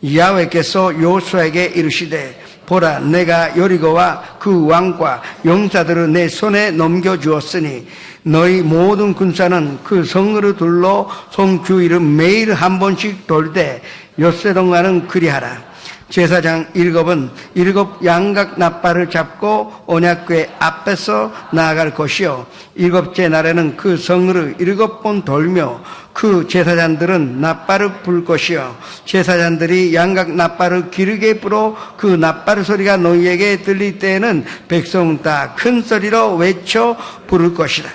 야훼께서 여호수아에게 이르시되 보라 내가 여리고와 그 왕과 용사들을 내 손에 넘겨주었으니 너희 모든 군사는 그 성으로 둘러 성 주위를 매일 한 번씩 돌되 엿새 동안은 그리하라. 제사장 7은 7 양각 낫발을 잡고 언약궤 앞에서 나아갈 것이요 7째 날에는 그 성을 7번 돌며 그 제사장들은 낫발을 불 것이요 제사장들이 양각 낫발을 기르게 불어 그 낫발 소리가 너희에게 들릴 때에는 백성 다 큰 소리로 외쳐 부를 것이다.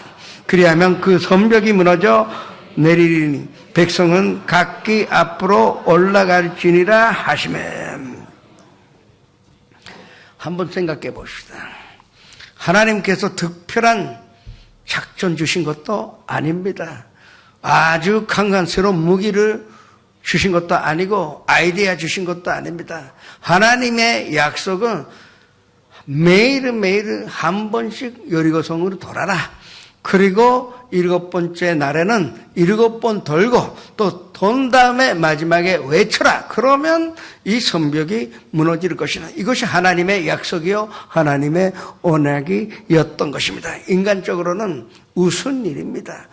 그리하면 그 성벽이 무너져 내리리니 백성은 각기 앞으로 올라갈지니라 하시매. 한번 생각해 봅시다. 하나님께서 특별한 작전 주신 것도 아닙니다. 아주 강한 새로운 무기를 주신 것도 아니고 아이디어 주신 것도 아닙니다. 하나님의 약속은 매일매일 한 번씩 여리고성으로 돌아라. 그리고 7번째 날에는 7번 돌고 또 돈 다음에 마지막에 외쳐라. 그러면 이 성벽이 무너질 것이다. 이것이 하나님의 약속이요 하나님의 언약이었던 것입니다. 인간적으로는 우스운 일입니다.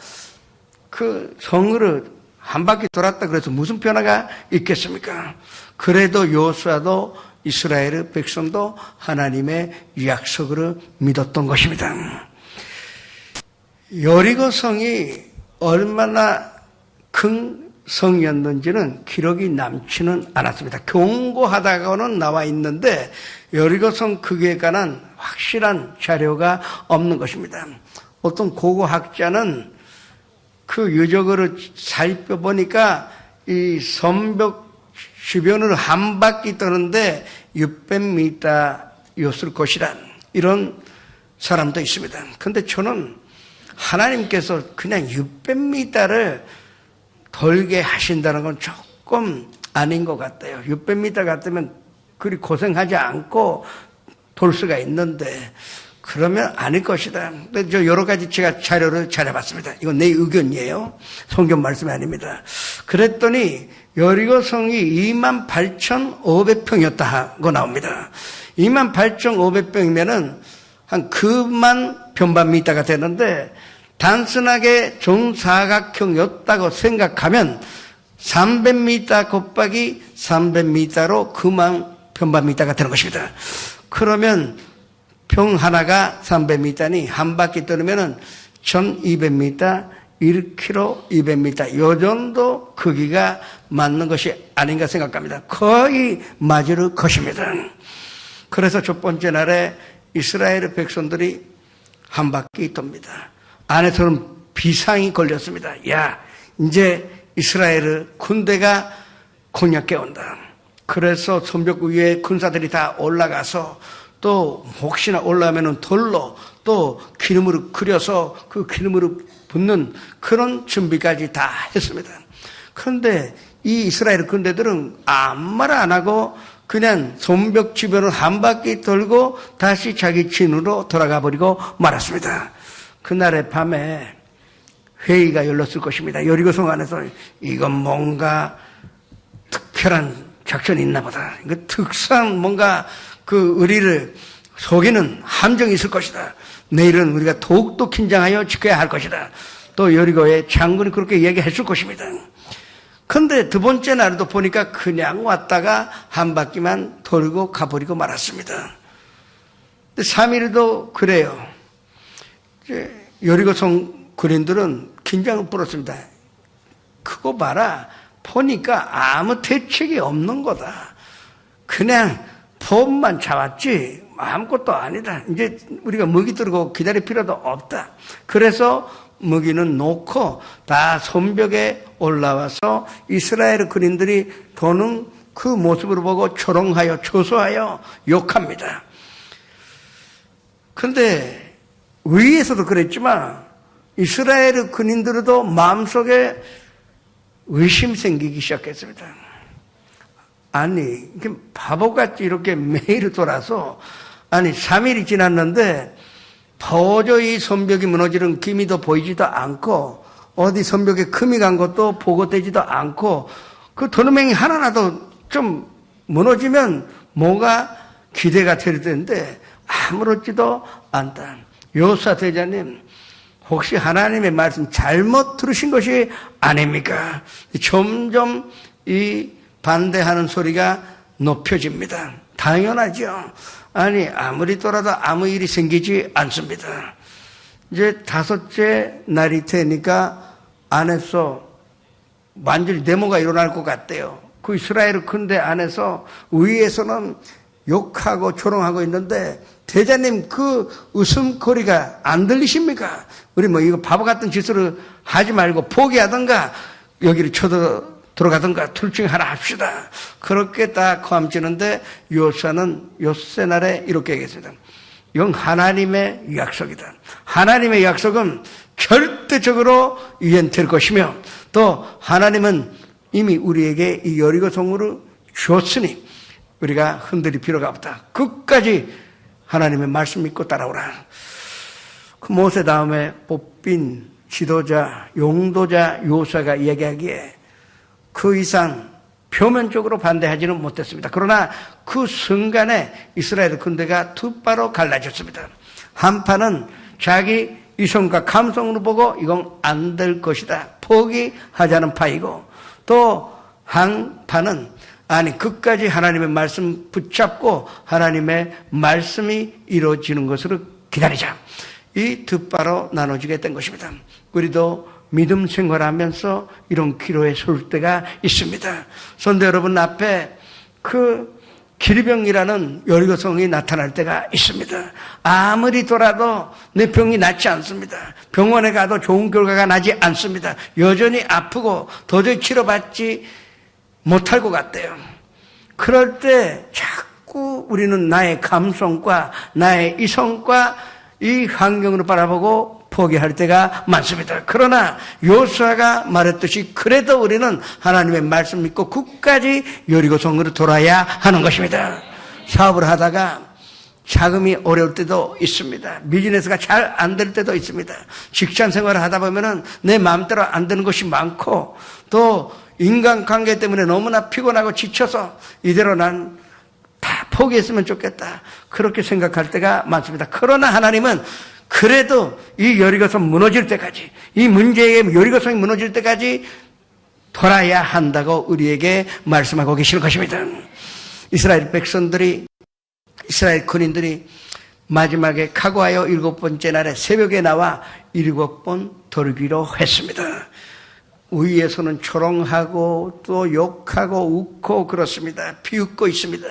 그 성으로 한 바퀴 돌았다 그래서 무슨 변화가 있겠습니까? 그래도 여호수아도 이스라엘 백성도 하나님의 약속을 믿었던 것입니다. 여리고 성이 얼마나 큰 성이었는지는 기록이 남지는 않았습니다. 경고하다가는 나와 있는데 여리고 성 크기에 관한 확실한 자료가 없는 것입니다. 어떤 고고학자는 그 유적을 살펴보니까 이 성벽 주변을 한 바퀴 도는데 600m였을 것이란 이런 사람도 있습니다. 그런데 저는 하나님께서 그냥 600m를 돌게 하신다는 건 조금 아닌 것 같아요. 600m 같으면 그리 고생하지 않고 돌 수가 있는데 그러면 아닐 것이다. 근데 저 여러 가지 제가 자료를 찾아봤습니다. 이건 내 의견이에요. 성경 말씀이 아닙니다. 그랬더니 여리고 성이 28,500평이었다고 나옵니다. 28,500평이면은 한 그만 평방미터가 되는데 단순하게 정사각형이었다고 생각하면 300m 곱하기 300m로 그만 평방미터가 되는 것입니다. 그러면 평 하나가 300m니 한 바퀴 돌으면은 1200m, 1km, 200m 요 정도 크기가 맞는 것이 아닌가 생각합니다. 거의 맞을 것입니다. 그래서 첫 번째 날에 이스라엘 백성들이 한 바퀴 돕니다. 안에서는 비상이 걸렸습니다. 야, 이제 이스라엘 군대가 공략해 온다. 그래서 성벽 위에 군사들이 다 올라가서 또 혹시나 올라오면 돌로 또 기름으로 그려서 그 기름으로 붓는 그런 준비까지 다 했습니다. 그런데 이 이스라엘 군대들은 아무 말 안 하고 그냥 성벽 주변을 한 바퀴 돌고 다시 자기 진으로 돌아가 버리고 말았습니다. 그날의 밤에 회의가 열렸을 것입니다. 여리고성 안에서 이건 뭔가 특별한 작전이 있나 보다. 이거 특수한 뭔가 그 우리를 속이는 함정이 있을 것이다. 내일은 우리가 더욱더 긴장하여 지켜야 할 것이다. 또 여리고의 장군이 그렇게 얘기했을 것입니다. 그런데 두 번째 날에도 보니까 그냥 왔다가 한 바퀴만 돌고 가버리고 말았습니다. 3일도 그래요. 여리고성 군인들은 긴장을 풀었습니다. 그거 봐라. 보니까 아무 대책이 없는 거다. 그냥 폼만 잡았지 아무것도 아니다. 이제 우리가 먹이 들고 기다릴 필요도 없다. 그래서 먹이는 놓고 다 성벽에 올라와서 이스라엘 군인들이 도는 그 모습을 보고 조롱하여 조소하여 욕합니다. 그런데 위에서도 그랬지만 이스라엘 군인들도 마음속에 의심 생기기 시작했습니다. 아니 바보같이 이렇게 매일 돌아서 아니 3일이 지났는데 도저히 성벽이 무너지는 기미도 보이지도 않고 어디 성벽에 금이 간 것도 보고되지도 않고 그 도루맹이 하나라도 좀 무너지면 뭐가 기대가 될 텐데 아무렇지도 않다. 여호수아 대장님 혹시 하나님의 말씀 잘못 들으신 것이 아닙니까? 점점 이 반대하는 소리가 높여집니다. 당연하죠. 아니 아무리 돌아도 아무 일이 생기지 않습니다. 이제 5째 날이 되니까 안에서 완전히 데모가 일어날 것 같대요. 그 이스라엘 군대 안에서 위에서는 욕하고 조롱하고 있는데 대장님 그 웃음거리가 안 들리십니까? 우리 뭐 이거 바보 같은 짓을 하지 말고 포기하던가 여기를 들어가던가 둘 중에 하나 합시다. 그렇게 다 고함치는데 여호수아는 엿새 날에 이렇게 얘기했습니다. 이건 하나님의 약속이다. 하나님의 약속은 절대적으로 이행될 것이며 또 하나님은 이미 우리에게 이 여리고 성문을 주었으니 우리가 흔들릴 필요가 없다. 끝까지 하나님의 말씀 믿고 따라오라. 그 모세 다음에 국빈 지도자, 용도자 요수아가 이야기하기에 그 이상 표면적으로 반대하지는 못했습니다. 그러나 그 순간에 이스라엘 군대가 두 파로 갈라졌습니다. 한 파는 자기 이성과 감성으로 보고 이건 안 될 것이다, 포기하자는 파이고, 또 한 파는 아니 끝까지 하나님의 말씀 붙잡고 하나님의 말씀이 이루어지는 것으로 기다리자, 이 두 파로 나눠지게 된 것입니다. 우리도 믿음 생활하면서 이런 기로에 설 때가 있습니다. 성도 여러분 앞에 그 기리병이라는 여리고성이 나타날 때가 있습니다. 아무리 돌아도 내 병이 낫지 않습니다. 병원에 가도 좋은 결과가 나지 않습니다. 여전히 아프고 도저히 치료받지 못할 것 같대요. 그럴 때 자꾸 우리는 나의 감성과 나의 이성과 이 환경으로 바라보고 포기할 때가 많습니다. 그러나 요수아가 말했듯이 그래도 우리는 하나님의 말씀 믿고 끝까지 여리고성으로 돌아야 하는 것입니다. 사업을 하다가 자금이 어려울 때도 있습니다. 비즈니스가 잘 안 될 때도 있습니다. 직장 생활을 하다 보면은 내 마음대로 안 되는 것이 많고, 또 인간관계 때문에 너무나 피곤하고 지쳐서 이대로 난 다 포기했으면 좋겠다, 그렇게 생각할 때가 많습니다. 그러나 하나님은 그래도 이 여리고성 무너질 때까지, 이 문제의 여리고성이 무너질 때까지 돌아야 한다고 우리에게 말씀하고 계시는 것입니다. 이스라엘 백성들이, 이스라엘 군인들이 마지막에 각오하여 7번째 날에 새벽에 나와 7번 돌기로 했습니다. 위에서는 조롱하고 또 욕하고 웃고 그렇습니다. 비웃고 있습니다.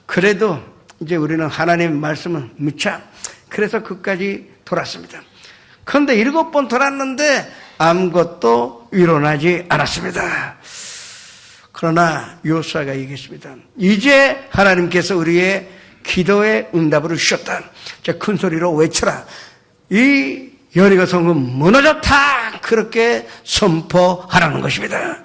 그래도 이제 우리는 하나님의 말씀을 묻자, 그래서 끝까지 돌았습니다. 그런데 7번 돌았는데 아무것도 일어나지 않았습니다. 그러나 요수아가 얘기했습니다. 이제 하나님께서 우리의 기도의 응답을 주셨다. 큰 소리로 외쳐라. 이 여리고성은 무너졌다, 그렇게 선포하라는 것입니다.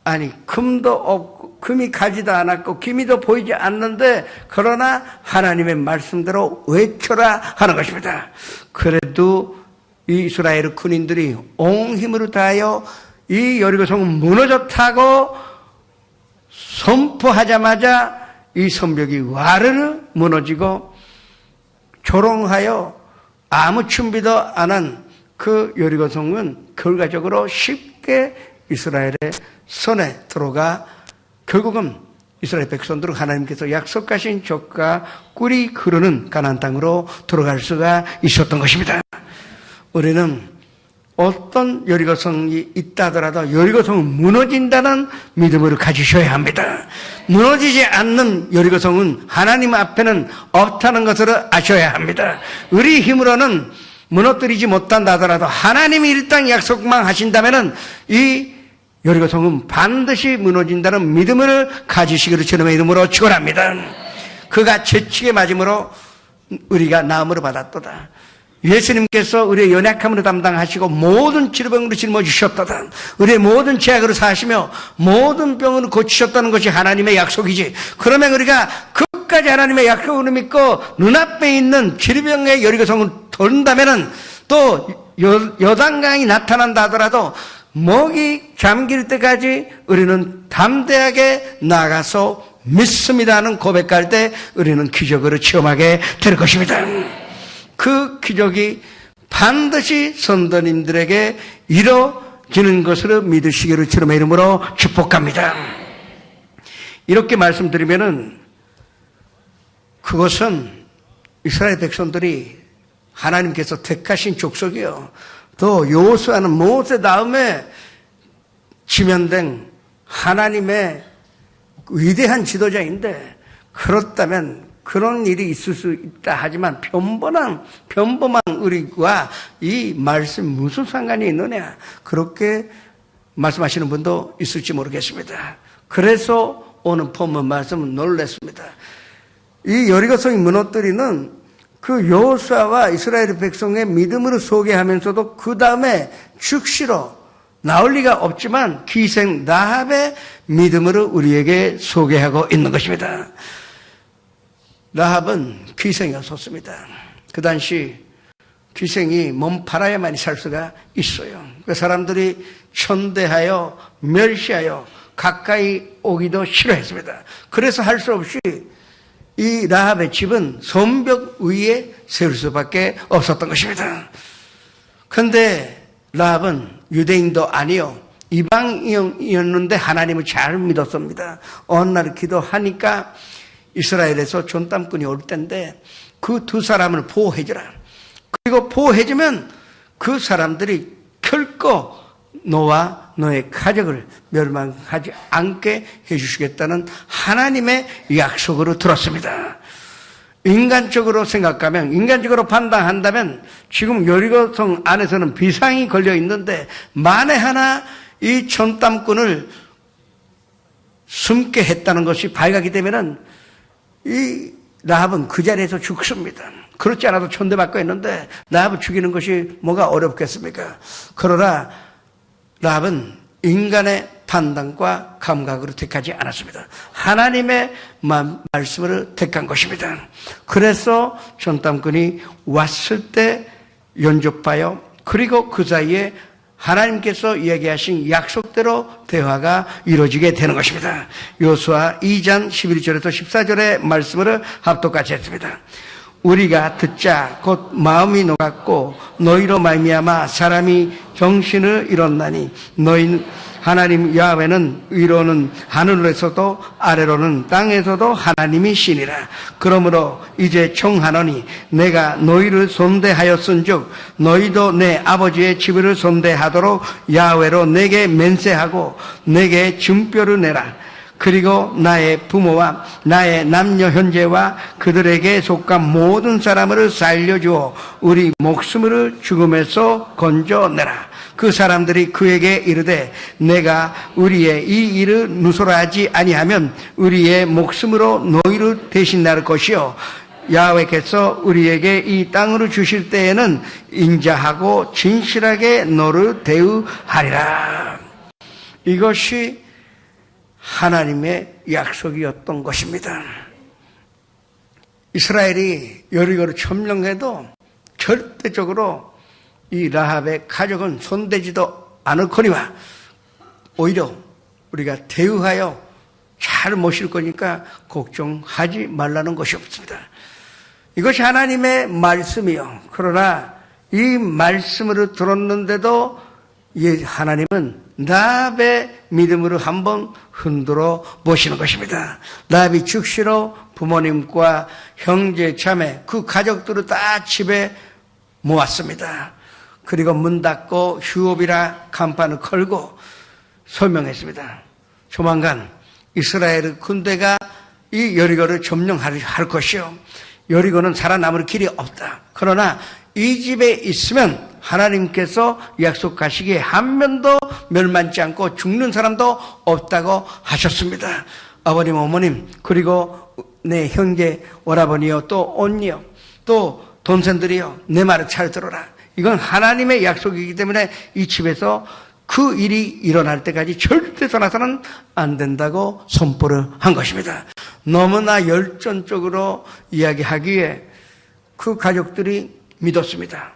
아니 금도 없고 금이 가지도 않았고 기미도 보이지 않는데, 그러나 하나님의 말씀대로 외쳐라 하는 것입니다. 그래도 이 이스라엘 군인들이 온 힘으로 다하여 이 여리고성은 무너졌다고 선포하자마자 이 성벽이 와르르 무너지고, 조롱하여 아무 준비도 안 한 그 여리고성은 결과적으로 쉽게 이스라엘의 손에 들어가 결국은 이스라엘 백성들은 하나님께서 약속하신 젖과 꿀이 흐르는 가나안 땅으로 들어갈 수가 있었던 것입니다. 우리는 어떤 여리고성이 있다 하더라도 여리고성은 무너진다는 믿음을 가지셔야 합니다. 무너지지 않는 여리고성은 하나님 앞에는 없다는 것을 아셔야 합니다. 우리 힘으로는 무너뜨리지 못한다 하더라도 하나님이 이 땅 약속만 하신다면은 이 여리고성은 반드시 무너진다는 믿음을 가지시기를 주님의 이름으로 축원합니다. 그가 채찍에 맞음으로 우리가 나음으로 받았도다. 예수님께서 우리의 연약함으로 담당하시고 모든 질병으로 짊어지셨도다. 우리의 모든 죄악으로 사시며 모든 병으로 고치셨다는 것이 하나님의 약속이지. 그러면 우리가 끝까지 하나님의 약속을 믿고 눈앞에 있는 질병의 여리고성을 돈다면은, 또 여단강이 나타난다 하더라도 목이 잠길 때까지 우리는 담대하게 나가서 믿습니다는 고백할 때 우리는 기적으로 체험하게 될 것입니다. 그 기적이 반드시 성도님들에게 이루어지는 것으로 믿으시기를 주님의 이름으로 축복합니다. 이렇게 말씀드리면은 그것은 이스라엘 백성들이 하나님께서 택하신 족속이요, 또 여호수아는 모세 다음에 지면된 하나님의 위대한 지도자인데, 그렇다면 그런 일이 있을 수 있다 하지만 평범한 우리와 이 말씀 무슨 상관이 있느냐, 그렇게 말씀하시는 분도 있을지 모르겠습니다. 그래서 오늘 본문 말씀은 놀랐습니다. 이 여리고성이 무너뜨리는 그 여호수아와 이스라엘 백성의 믿음으로 소개하면서도 그 다음에 즉시로 나올 리가 없지만 기생 라합의 믿음으로 우리에게 소개하고 있는 것입니다. 라합은 기생이었었습니다. 그 당시 기생이 몸 팔아야만이 살 수가 있어요. 그 사람들이 천대하여 멸시하여 가까이 오기도 싫어했습니다. 그래서 할 수 없이 이 라합의 집은 성벽 위에 세울 수밖에 없었던 것입니다. 그런데 라합은 유대인도 아니요 이방인이었는데 하나님을 잘 믿었습니다. 어느 날 기도하니까 이스라엘에서 존담꾼이 올 텐데 그 두 사람을 보호해주라. 그리고 보호해주면 그 사람들이 결코 너와 너의 가족을 멸망하지 않게 해주시겠다는 하나님의 약속으로 들었습니다. 인간적으로 생각하면, 인간적으로 판단한다면 지금 여리고성 안에서는 비상이 걸려 있는데 만에 하나 이 전담꾼을 숨게 했다는 것이 발각이 되면은 이 라합은 그 자리에서 죽습니다. 그렇지 않아도 천대받고 있는데 라합을 죽이는 것이 뭐가 어렵겠습니까? 그러나 라합은 인간의 판단과 감각으로 택하지 않았습니다. 하나님의 말씀을 택한 것입니다. 그래서 전담꾼이 왔을 때 연접하여 그리고 그 사이에 하나님께서 이야기하신 약속대로 대화가 이루어지게 되는 것입니다. 여호수아 2장 11절에서 14절의 말씀을 합독같이 했습니다. 우리가 듣자 곧 마음이 녹았고 너희로 말미암아 사람이 정신을 잃었나니 너희 하나님 야훼는 위로는 하늘에서도 아래로는 땅에서도 하나님이 신이라. 그러므로 이제 청하노니 내가 너희를 선대하였은즉 너희도 내 아버지의 집을 선대하도록 야훼로 내게 맹세하고 내게 증표를 내라. 그리고 나의 부모와 나의 남녀 형제와 그들에게 속한 모든 사람을 살려주어 우리 목숨을 죽음에서 건져내라. 그 사람들이 그에게 이르되 내가 우리의 이 일을 누설하지 아니하면 우리의 목숨으로 너희를 대신할 것이요 야훼께서 우리에게 이 땅을 주실 때에는 인자하고 진실하게 너를 대우하리라. 이것이 하나님의 약속이었던 것입니다. 이스라엘이 여리고를 점령해도 절대적으로 이 라합의 가족은 손대지도 않을거니와 오히려 우리가 대우하여 잘 모실 거니까 걱정하지 말라는 것이 없습니다. 이것이 하나님의 말씀이요. 그러나 이 말씀을 들었는데도 하나님은 라합의 믿음으로 한번 흔들어 보시는 것입니다. 라합이 즉시로 부모님과 형제 자매 그 가족들을 다 집에 모았습니다. 그리고 문 닫고 휴업이라 간판을 걸고 설명했습니다. 조만간 이스라엘 군대가 이 여리고를 점령할 것이요 여리고는 살아남을 길이 없다. 그러나 이 집에 있으면 하나님께서 약속하시기에 한 명도 멸망치 않고 죽는 사람도 없다고 하셨습니다. 아버님, 어머님, 그리고 내 형제, 오라버니요, 또 언니요, 또 동생들이요, 내 말을 잘 들어라. 이건 하나님의 약속이기 때문에 이 집에서 그 일이 일어날 때까지 절대 떠나서는 안 된다고 선포를 한 것입니다. 너무나 열정적으로 이야기하기에 그 가족들이 믿었습니다.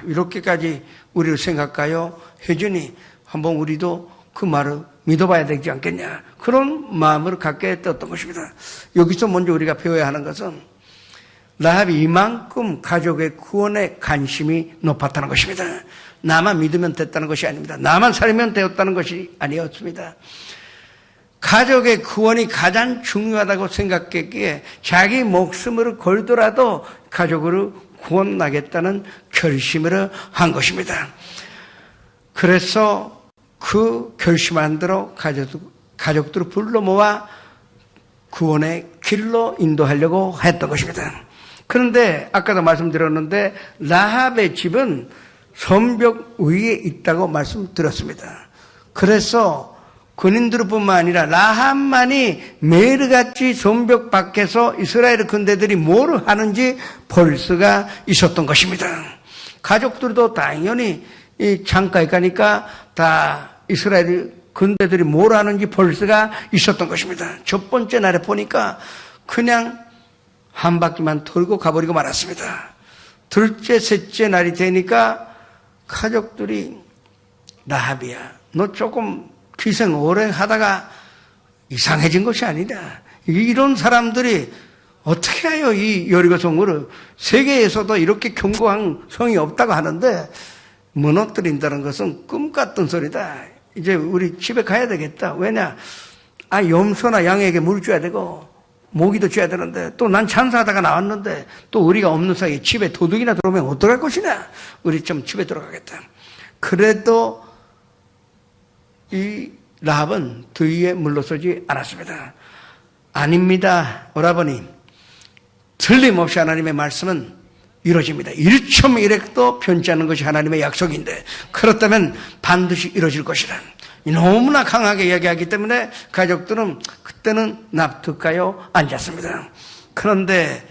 이렇게까지 우리를 생각하여 해주니 한번 우리도 그 말을 믿어봐야 되지 않겠냐. 그런 마음을 갖게 되었던 것입니다. 여기서 먼저 우리가 배워야 하는 것은 라합이 이만큼 가족의 구원에 관심이 높았다는 것입니다. 나만 믿으면 됐다는 것이 아닙니다. 나만 살면 되었다는 것이 아니었습니다. 가족의 구원이 가장 중요하다고 생각했기에 자기 목숨을 걸더라도 가족을 구원하겠다는 결심을 한 것입니다. 그래서 그 결심한 대로 가족들을 불러 모아 구원의 길로 인도하려고 했던 것입니다. 그런데 아까도 말씀드렸는데 라합의 집은 성벽 위에 있다고 말씀드렸습니다. 그래서 군인들뿐만 아니라 라합만이 매일같이 성벽 밖에서 이스라엘 군대들이 뭘 하는지 볼 수가 있었던 것입니다. 가족들도 당연히 이 창가에 가니까 다 이스라엘 군대들이 뭘 하는지 볼 수가 있었던 것입니다. 첫 번째 날에 보니까 그냥 한 바퀴만 돌고 가버리고 말았습니다. 둘째, 셋째 날이 되니까 가족들이 라합이야, 너 조금 기생 오래 하다가 이상해진 것이 아니다. 이런 사람들이 어떻게 해요? 이 여리고 성을 세계에서도 이렇게 견고한 성이 없다고 하는데 무너뜨린다는 것은 꿈 같던 소리다. 이제 우리 집에 가야 되겠다. 왜냐? 염소나 양에게 물 줘야 되고 모기도 줘야 되는데 또 난 찬사하다가 나왔는데 또 우리가 없는 사이에 집에 도둑이나 들어오면 어떡할 것이냐? 우리 좀 집에 들어가겠다. 그래도 이 라합은 더위에 물러서지 않았습니다. 아닙니다, 오라버니. 틀림없이 하나님의 말씀은 이루어집니다. 1.1획도 변치 않는 것이 하나님의 약속인데 그렇다면 반드시 이루어질 것이라 너무나 강하게 이야기하기 때문에 가족들은 그때는 납득하여 앉았습니다. 그런데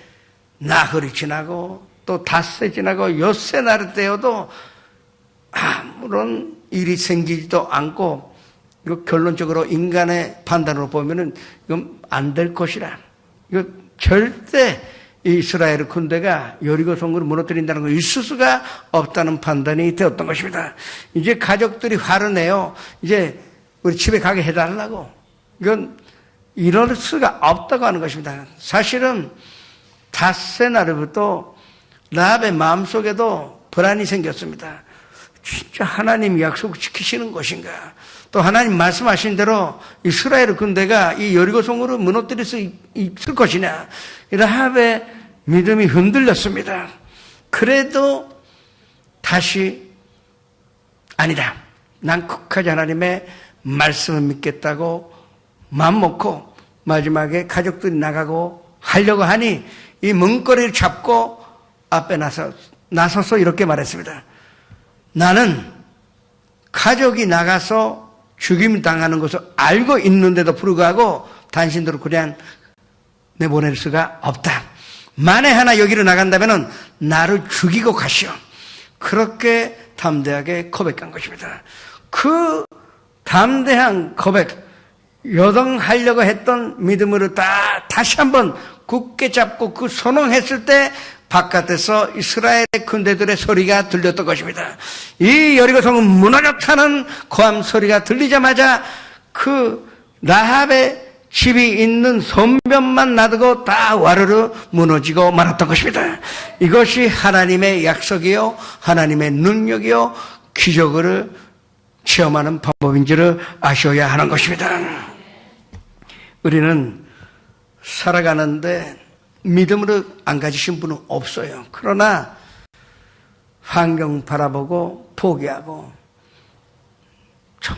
나흘이 지나고 또 닷새 지나고 엿새 날 때여도 아무런 일이 생기지도 않고 이거 결론적으로 인간의 판단으로 보면은 이건 안 될 것이라. 이거 절대 이스라엘 군대가 여리고 성을 무너뜨린다는 거 있을 수가 없다는 판단이 되었던 것입니다. 이제 가족들이 화를 내요. 이제 우리 집에 가게 해달라고. 이건 이럴 수가 없다고 하는 것입니다. 사실은 닷새 날부터 라합의 마음속에도 불안이 생겼습니다. 진짜 하나님이 약속을 지키시는 것인가? 또 하나님 말씀하신 대로 이스라엘 군대가 이 여리고 성으로 무너뜨릴 수 있을 것이냐? 라합의 믿음이 흔들렸습니다. 그래도 다시 아니다. 난 끝까지 하나님의 말씀을 믿겠다고 마음먹고 마지막에 가족들이 나가고 하려고 하니 이 문거리를 잡고 앞에 나서서 이렇게 말했습니다. 나는 가족이 나가서 죽임 당하는 것을 알고 있는데도 불구하고 당신들을 그냥 내보낼 수가 없다. 만에 하나 여기로 나간다면 나를 죽이고 가시오. 그렇게 담대하게 고백한 것입니다. 그 담대한 고백, 여동하려고 했던 믿음으로 다시 한번 굳게 잡고 그 선언했을 때 바깥에서 이스라엘의 군대들의 소리가 들렸던 것입니다. 이 여리고 성은 무너졌다는 고함 소리가 들리자마자 그 라합의 집이 있는 선변만 놔두고 다 와르르 무너지고 말았던 것입니다. 이것이 하나님의 약속이요, 하나님의 능력이요, 기적을 체험하는 방법인지를 아셔야 하는 것입니다. 우리는 살아가는데 믿음으로 안 가지신 분은 없어요. 그러나 환경 바라보고 포기하고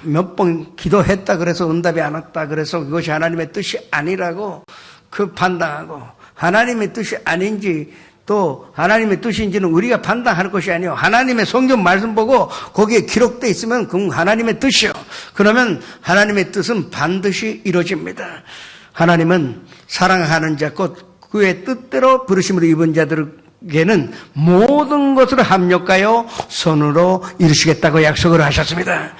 몇 번 기도했다 그래서 응답이 안 왔다 그래서 그것이 하나님의 뜻이 아니라고 그 판단하고 하나님의 뜻이 아닌지 또 하나님의 뜻인지는 우리가 판단할 것이 아니요, 하나님의 성경 말씀 보고 거기에 기록되어 있으면 그건 하나님의 뜻이요. 그러면 하나님의 뜻은 반드시 이루어집니다. 하나님은 사랑하는 자 곧 그의 뜻대로 부르심으로 입은 자들에게는 모든 것을 합력하여 선으로 이루시겠다고 약속을 하셨습니다.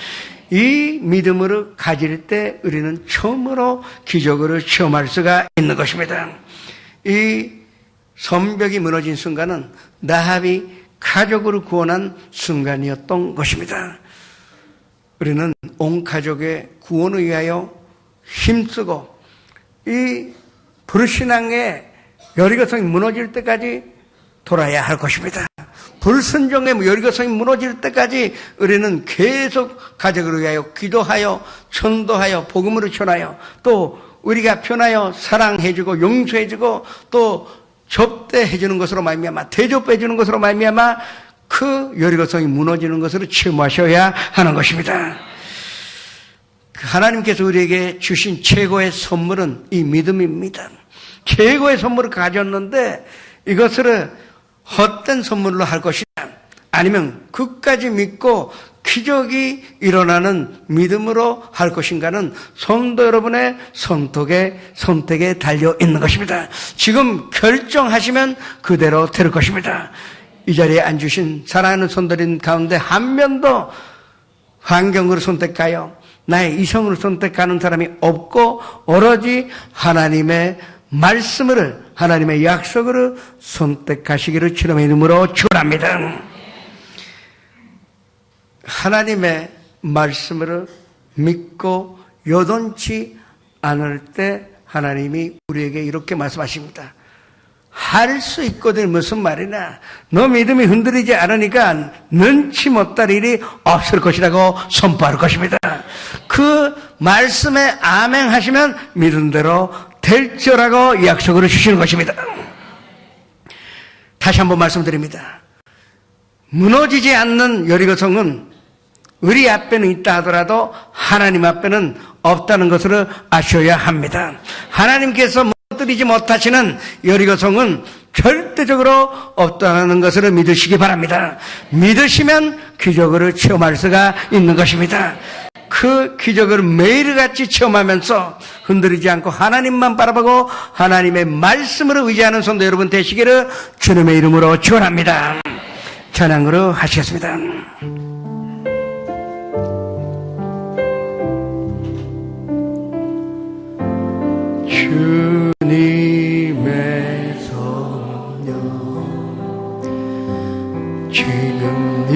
이 믿음을 가질 때 우리는 처음으로 기적을 체험할 수가 있는 것입니다. 이 성벽이 무너진 순간은 라합이 가족을 구원한 순간이었던 것입니다. 우리는 온 가족의 구원을 위하여 힘쓰고 이 불신앙의 여리고성이 무너질 때까지 돌아야 할 것입니다. 불순종의 여리고성이 무너질 때까지 우리는 계속 가족을 위하여 기도하여 전도하여 복음으로 전하여 또 우리가 편하여 사랑해주고 용서해주고 또 접대해주는 것으로 말미암아 대접해주는 것으로 말미암아 그 여리고성이 무너지는 것으로 체험하셔야 하는 것입니다. 하나님께서 우리에게 주신 최고의 선물은 이 믿음입니다. 최고의 선물을 가졌는데 이것을 헛된 선물로 할 것이냐 아니면 끝까지 믿고 기적이 일어나는 믿음으로 할 것인가는 성도 여러분의 선택에 달려 있는 것입니다. 지금 결정하시면 그대로 될 것입니다. 이 자리에 앉으신 사랑하는 성도님 가운데 한 명도 환경으로 선택하여 나의 이성으로 선택하는 사람이 없고 오로지 하나님의 말씀을 하나님의 약속으로 선택하시기를 주님의 이름으로 축원합니다. 하나님의 말씀을 믿고 요동치 않을 때 하나님이 우리에게 이렇게 말씀하십니다. 할 수 있거든. 무슨 말이냐, 너 믿음이 흔들리지 않으니까 능치 못할 일이 없을 것이라고 선포할 것입니다. 그 말씀에 아멘 하시면 믿은 대로 될 줄라고 약속을 주시는 것입니다. 다시 한번 말씀드립니다. 무너지지 않는 여리고성은 우리 앞에는 있다 하더라도 하나님 앞에는 없다는 것을 아셔야 합니다. 하나님께서 무너뜨리지 못하시는 여리고성은 절대적으로 없다는 것을 믿으시기 바랍니다. 믿으시면 기적을 체험할 수가 있는 것입니다. 그 기적을 매일같이 체험하면서 흔들리지 않고 하나님만 바라보고 하나님의 말씀으로 의지하는 성도 여러분 되시기를 주님의 이름으로 축원합니다. 찬양으로 하시겠습니다. 주님의 성령 지금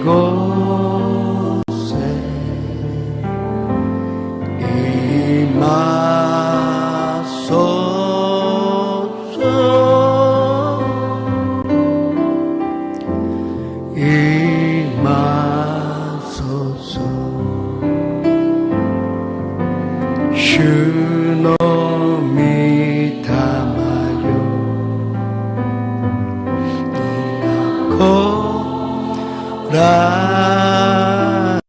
이곳에 임하소서 주놈이 담아요 고라에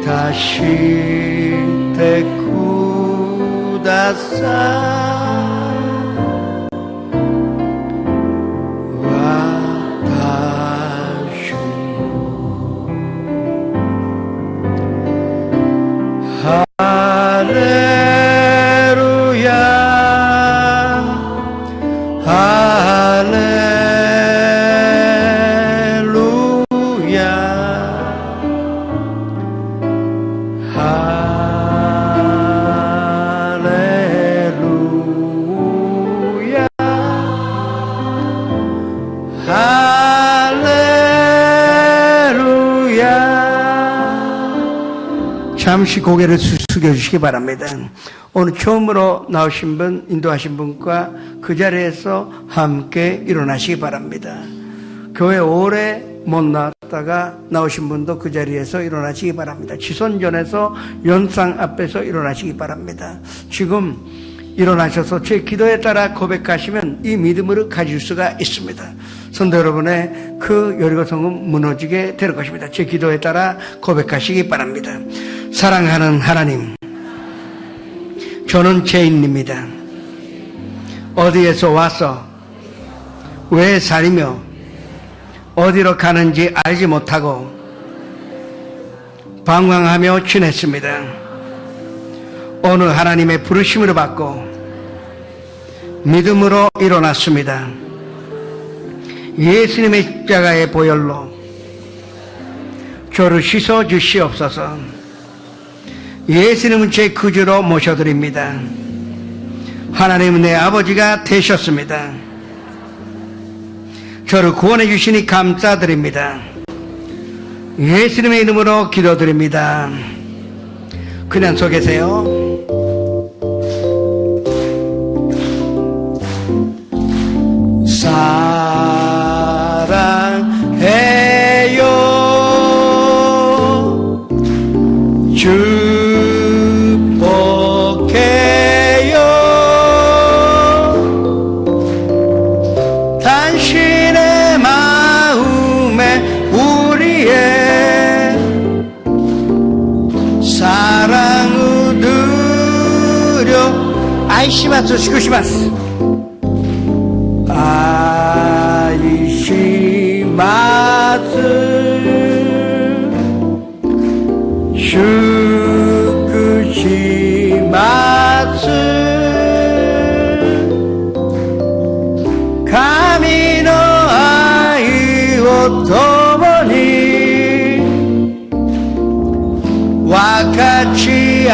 미타시테 쿠다사 할렐루야 할렐루야 할렐루야 할렐루야. 잠시 고개를 숙여주시기 바랍니다. 오늘 처음으로 나오신 분, 인도하신 분과 그 자리에서 함께 일어나시기 바랍니다. 교회 오래 못 나왔다가 나오신 분도 그 자리에서 일어나시기 바랍니다. 지선전에서 연상 앞에서 일어나시기 바랍니다. 지금 일어나셔서 제 기도에 따라 고백하시면 이 믿음을 가질 수가 있습니다. 성도 여러분의 그 여리고성은 무너지게 될 것입니다. 제 기도에 따라 고백하시기 바랍니다. 사랑하는 하나님, 저는 죄인입니다. 어디에서 와서 왜 살이며 어디로 가는지 알지 못하고 방황하며 지냈습니다. 오늘 하나님의 부르심을 받고 믿음으로 일어났습니다. 예수님의 십자가의 보혈로 저를 씻어 주시옵소서. 예수님은 제 구주로 모셔드립니다. 하나님은 내 아버지가 되셨습니다. 저를 구원해 주시니 감사드립니다. 예수님의 이름으로 기도드립니다. 그냥 서 계세요. 사랑해요 축복해요 당신의 마음에 우리의 사랑을 드려 아이시마스 시쿠시마스 아이시마스 슈쿠시마스 카미노 아이오 토모니 와카치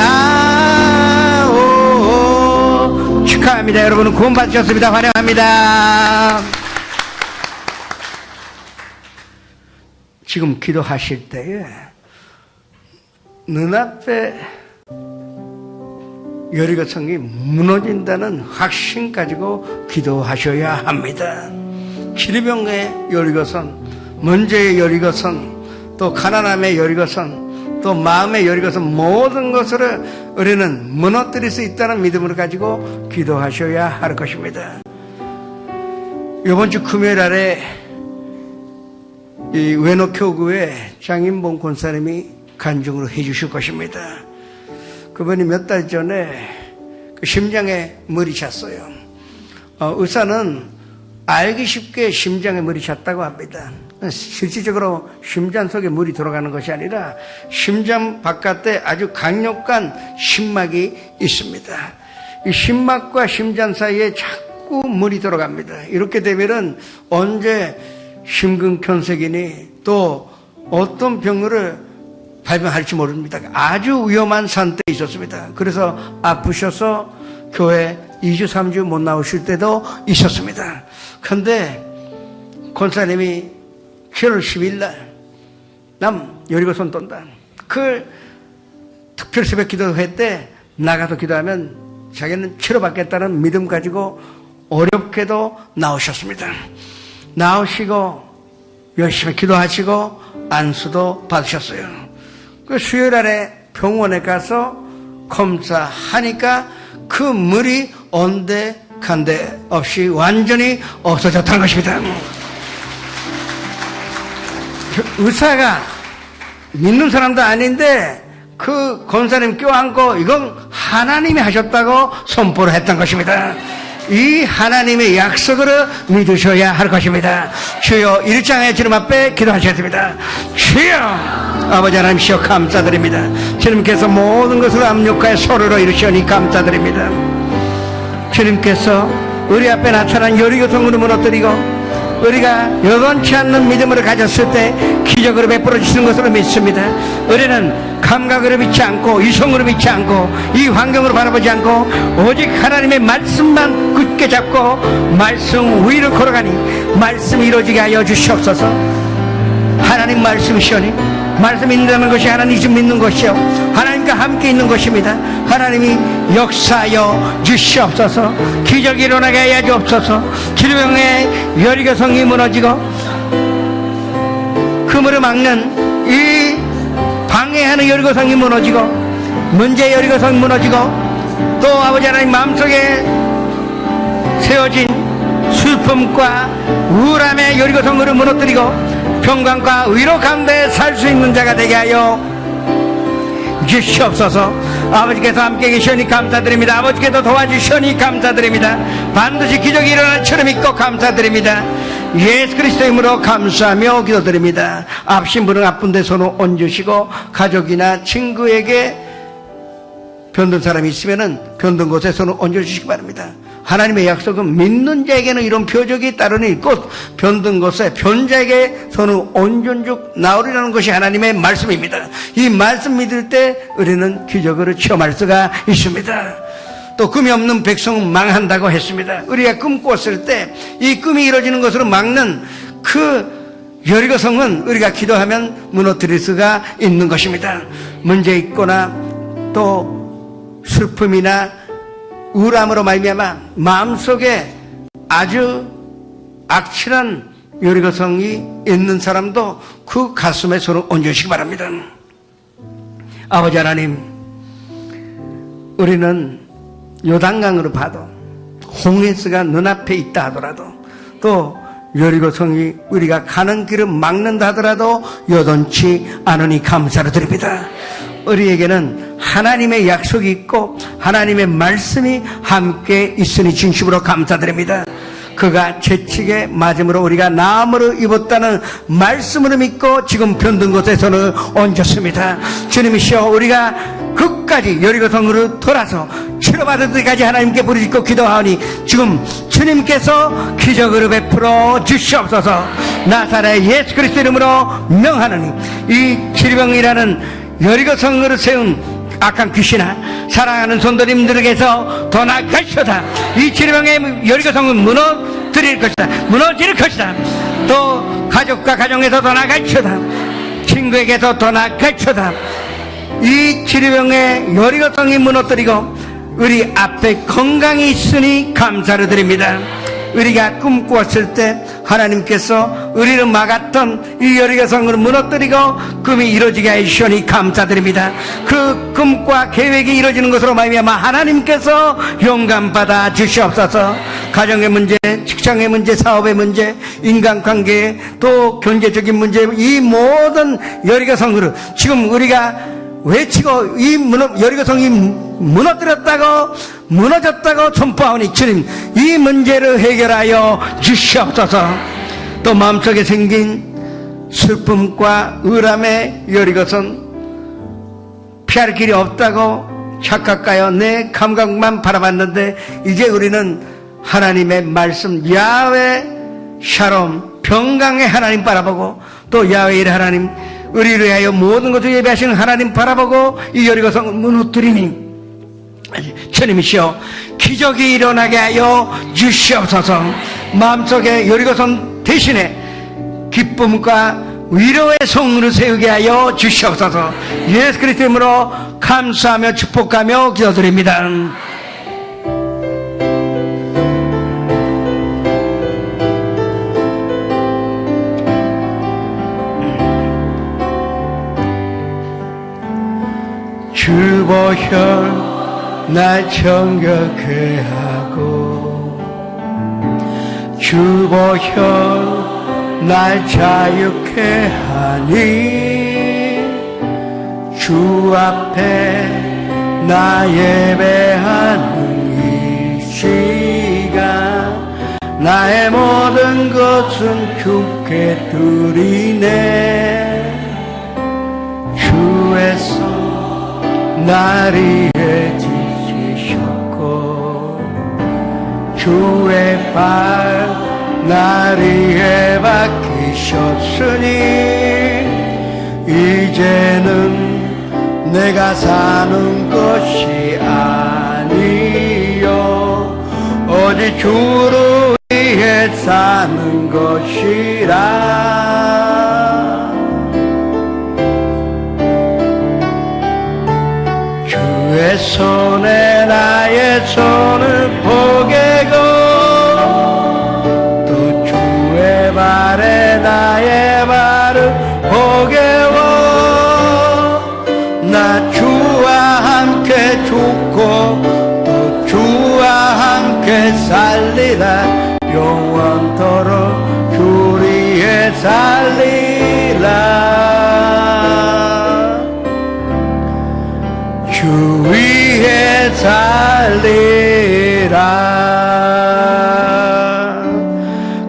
축하합니다. 여러분은 구원 받으셨습니다. 환영합니다. 지금 기도하실 때에 눈앞에 여리고 성이 무너진다는 확신 가지고 기도하셔야 합니다. 기리병의 여리고성, 문제의 여리고성, 또 가난함의 여리고성, 또 마음의 여리고성, 모든 것을 우리는 무너뜨릴 수 있다는 믿음을 가지고 기도하셔야 할 것입니다. 이번 주 금요일 아래 이 외노교구에 장인봉 권사님이 간증으로 해주실 것입니다. 그분이 몇 달 전에 그 심장에 물이 찼어요. 의사는 알기 쉽게 심장에 물이 찼다고 합니다. 실질적으로 심장 속에 물이 들어가는 것이 아니라 심장 바깥에 아주 강력한 심막이 있습니다. 이 심막과 심장 사이에 자꾸 물이 들어갑니다. 이렇게 되면은 언제 심근경색이니 또 어떤 병을 발병할지 모릅니다. 아주 위험한 상태에 있었습니다. 그래서 아프셔서 교회 2주 3주 못 나오실 때도 있었습니다. 그런데 권사님이 7월 10일 날 여리고선 돈다. 그 특별 새벽 기도회 때 나가서 기도하면 자기는 치료받겠다는 믿음 가지고 어렵게도 나오셨습니다. 나오시고 열심히 기도하시고 안수도 받으셨어요. 그 수요일 날에 병원에 가서 검사하니까 그 물이 온데 간데 없이 완전히 없어졌다는 것입니다. 의사가 믿는 사람도 아닌데 그 권사님 껴안고 이건 하나님이 하셨다고 선포를 했던 것입니다. 이 하나님의 약속으로 믿으셔야 할 것입니다. 주여 1장의 주님 앞에 기도하셔야 됩니다. 주여 아버지 하나님이시여 감사드립니다. 주님께서 모든 것을 압력하여 서로로 이루시니 감사드립니다. 주님께서 우리 앞에 나타난 여리고성으로 무너뜨리고 우리가 여건치 않는 믿음을 가졌을 때 기적으로 베풀어 주시는 것으로 믿습니다. 우리는 감각으로 믿지 않고 이성으로 믿지 않고 이 환경으로 바라보지 않고 오직 하나님의 말씀만 굳게 잡고 말씀 위로 걸어가니 말씀이 이루어지게 하여 주시옵소서. 하나님 말씀이시오니 말씀 믿는다는 것이 하나님 좀 믿는 것이요 하나님과 함께 있는 것입니다. 하나님이 역사하여 주시옵소서. 기적이 일어나게 하여 주옵소서. 기류병의 여리고성이 무너지고 그물을 막는 이 방해하는 여리고성이 무너지고 문제의 여리고성이 무너지고 또 아버지 하나님 마음속에 세워진 슬픔과 우울함의 여리고성으로 무너뜨리고 평강과 위로 가운데 살 수 있는 자가 되게 하여 주시옵소서. 아버지께서 함께 계시니 감사드립니다. 아버지께서 도와주시니 감사드립니다. 반드시 기적이 일어날 줄을 믿고 감사드립니다. 예수 그리스도의 이름으로 감사하며 기도드립니다. 아프신 분은 아픈 데 손을 얹으시고 가족이나 친구에게 병든 사람이 있으면 병든 곳에 손을 얹어주시기 바랍니다. 하나님의 약속은 믿는 자에게는 이런 표적이 따르니 곧 병든 곳에 병자에게 손을 얹은 즉 나으리라는 것이 하나님의 말씀입니다. 이 말씀 믿을 때 우리는 기적으로 체험할 수가 있습니다. 또 꿈이 없는 백성은 망한다고 했습니다. 우리가 꿈 꿨을 때 이 꿈이 이루어지는 것으로 막는 그 여리고성은 우리가 기도하면 무너뜨릴 수가 있는 것입니다. 문제 있거나 또 슬픔이나 우울함으로 말미암아 마음속에 아주 악칠한 여리고성이 있는 사람도 그 가슴에 손을 얹으시기 바랍니다. 아버지 하나님, 우리는 요단강으로 봐도 홍해수가 눈앞에 있다 하더라도 또 여리고성이 우리가 가는 길을 막는다 하더라도 여돈치 않으니 감사를 드립니다. 우리에게는 하나님의 약속이 있고 하나님의 말씀이 함께 있으니 진심으로 감사드립니다. 그가 채찍에 맞음으로 우리가 나음으로 입었다는 말씀으로 믿고 지금 병든 곳에서는 얹었습니다. 주님이시여 우리가 끝까지 여리고성으로 돌아서 치료받을 때까지 하나님께 부르짖고 기도하오니 지금 주님께서 기적으로 베풀어 주시옵소서. 나사렛 예수 그리스도 이름으로 명하노니 이 질병이라는 여리고성으로 세운 악한 귀신아, 사랑하는 성도님들에게서 더 나아갈시다. 이 치료병의 여리고성은 무너뜨릴 것이다. 무너질 것이다. 또 가족과 가정에서 더 나아갈시다. 친구에게서 더 나아갈시다. 이 치료병의 여리고성이 무너뜨리고 우리 앞에 건강이 있으니 감사를 드립니다. 우리가 꿈꾸었을 때 하나님께서 우리를 막았던 이 여리고성을 무너뜨리고 꿈이 이루어지게 하시니 감사드립니다. 그 꿈과 계획이 이루어지는 것으로 말미암아 하나님께서 영감 받아 주시옵소서. 가정의 문제, 직장의 문제, 사업의 문제, 인간관계, 또 경제적인 문제, 이 모든 여리고성으로 지금 우리가 외치고 이 여리고성이 무너졌다고 선포하오니 주님, 이 문제를 해결하여 주시옵소서. 또 마음속에 생긴 슬픔과 우람의 여리고성, 피할 길이 없다고 착각하여 내 감각만 바라봤는데 이제 우리는 하나님의 말씀 야훼 샬롬 평강의 하나님 바라보고, 또 야훼 일 하나님, 우리를 위하여 모든 것을 예배하시는 하나님 바라보고 이 여리고성을 무너뜨리니 주님이시여 기적이 일어나게 하여 주시옵소서. 마음속에 여리고성 대신에 기쁨과 위로의 성문을 세우게 하여 주시옵소서. 예수 그리스도 이름으로 감사하며 축복하며 기도드립니다. 주보혈 날 정결케 하고, 주보혈 날 자유케 하니, 주 앞에 나 예배하는 이 시간 나의 모든 것은 주께 드리네. 주의 손 날 위해 지시셨고, 주의 발 날 위해 박히셨으니, 이제는 내가 사는 것이 아니요 오직 주를 위해 사는 것이라. 주의 손에 나의 손을 포개고, 또 주의 발에 나의 발을 포개워. 나 주와 함께 죽고 또 주와 함께 살리라. 영원토록 주 위에 살리라. 주 위에 살리라.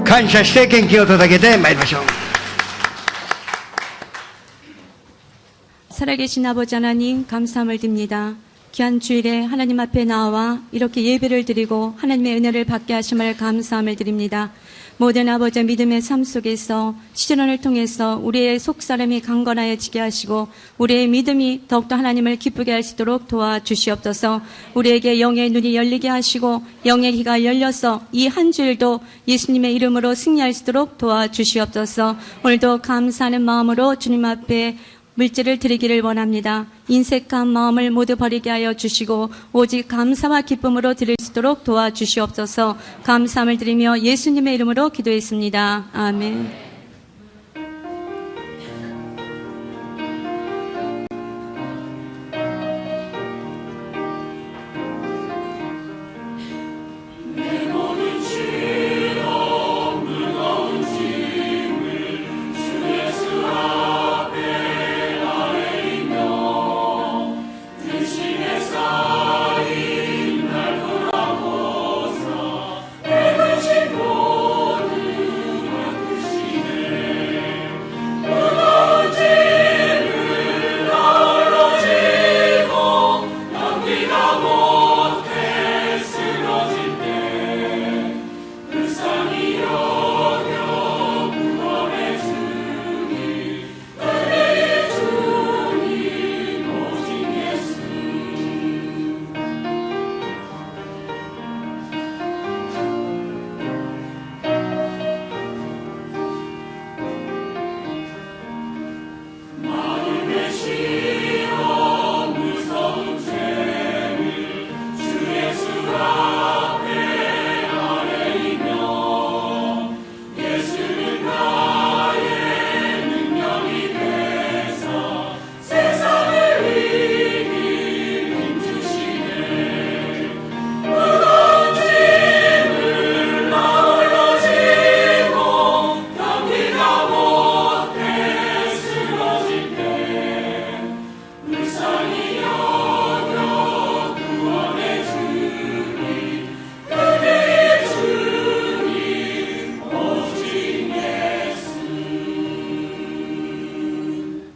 感謝して元気を届けてまいりましょう。 살아계신 아버지 하나님, 감사함을 드립니다. 귀한 주일에 하나님 앞에 나와 이렇게 예배를 드리고 하나님의 은혜를 받게 하심을 감사함을 드립니다. 모든 아버지의 믿음의 삶 속에서 시련을 통해서 우리의 속사람이 강건하여지게 하시고 우리의 믿음이 더욱더 하나님을 기쁘게 할 수 있도록 도와주시옵소서. 우리에게 영의 눈이 열리게 하시고 영의 귀가 열려서 이 한 주일도 예수님의 이름으로 승리할 수 있도록 도와주시옵소서. 오늘도 감사하는 마음으로 주님 앞에 물질을 드리기를 원합니다. 인색한 마음을 모두 버리게 하여 주시고 오직 감사와 기쁨으로 드릴 수 있도록 도와주시옵소서. 감사함을 드리며 예수님의 이름으로 기도했습니다. 아멘.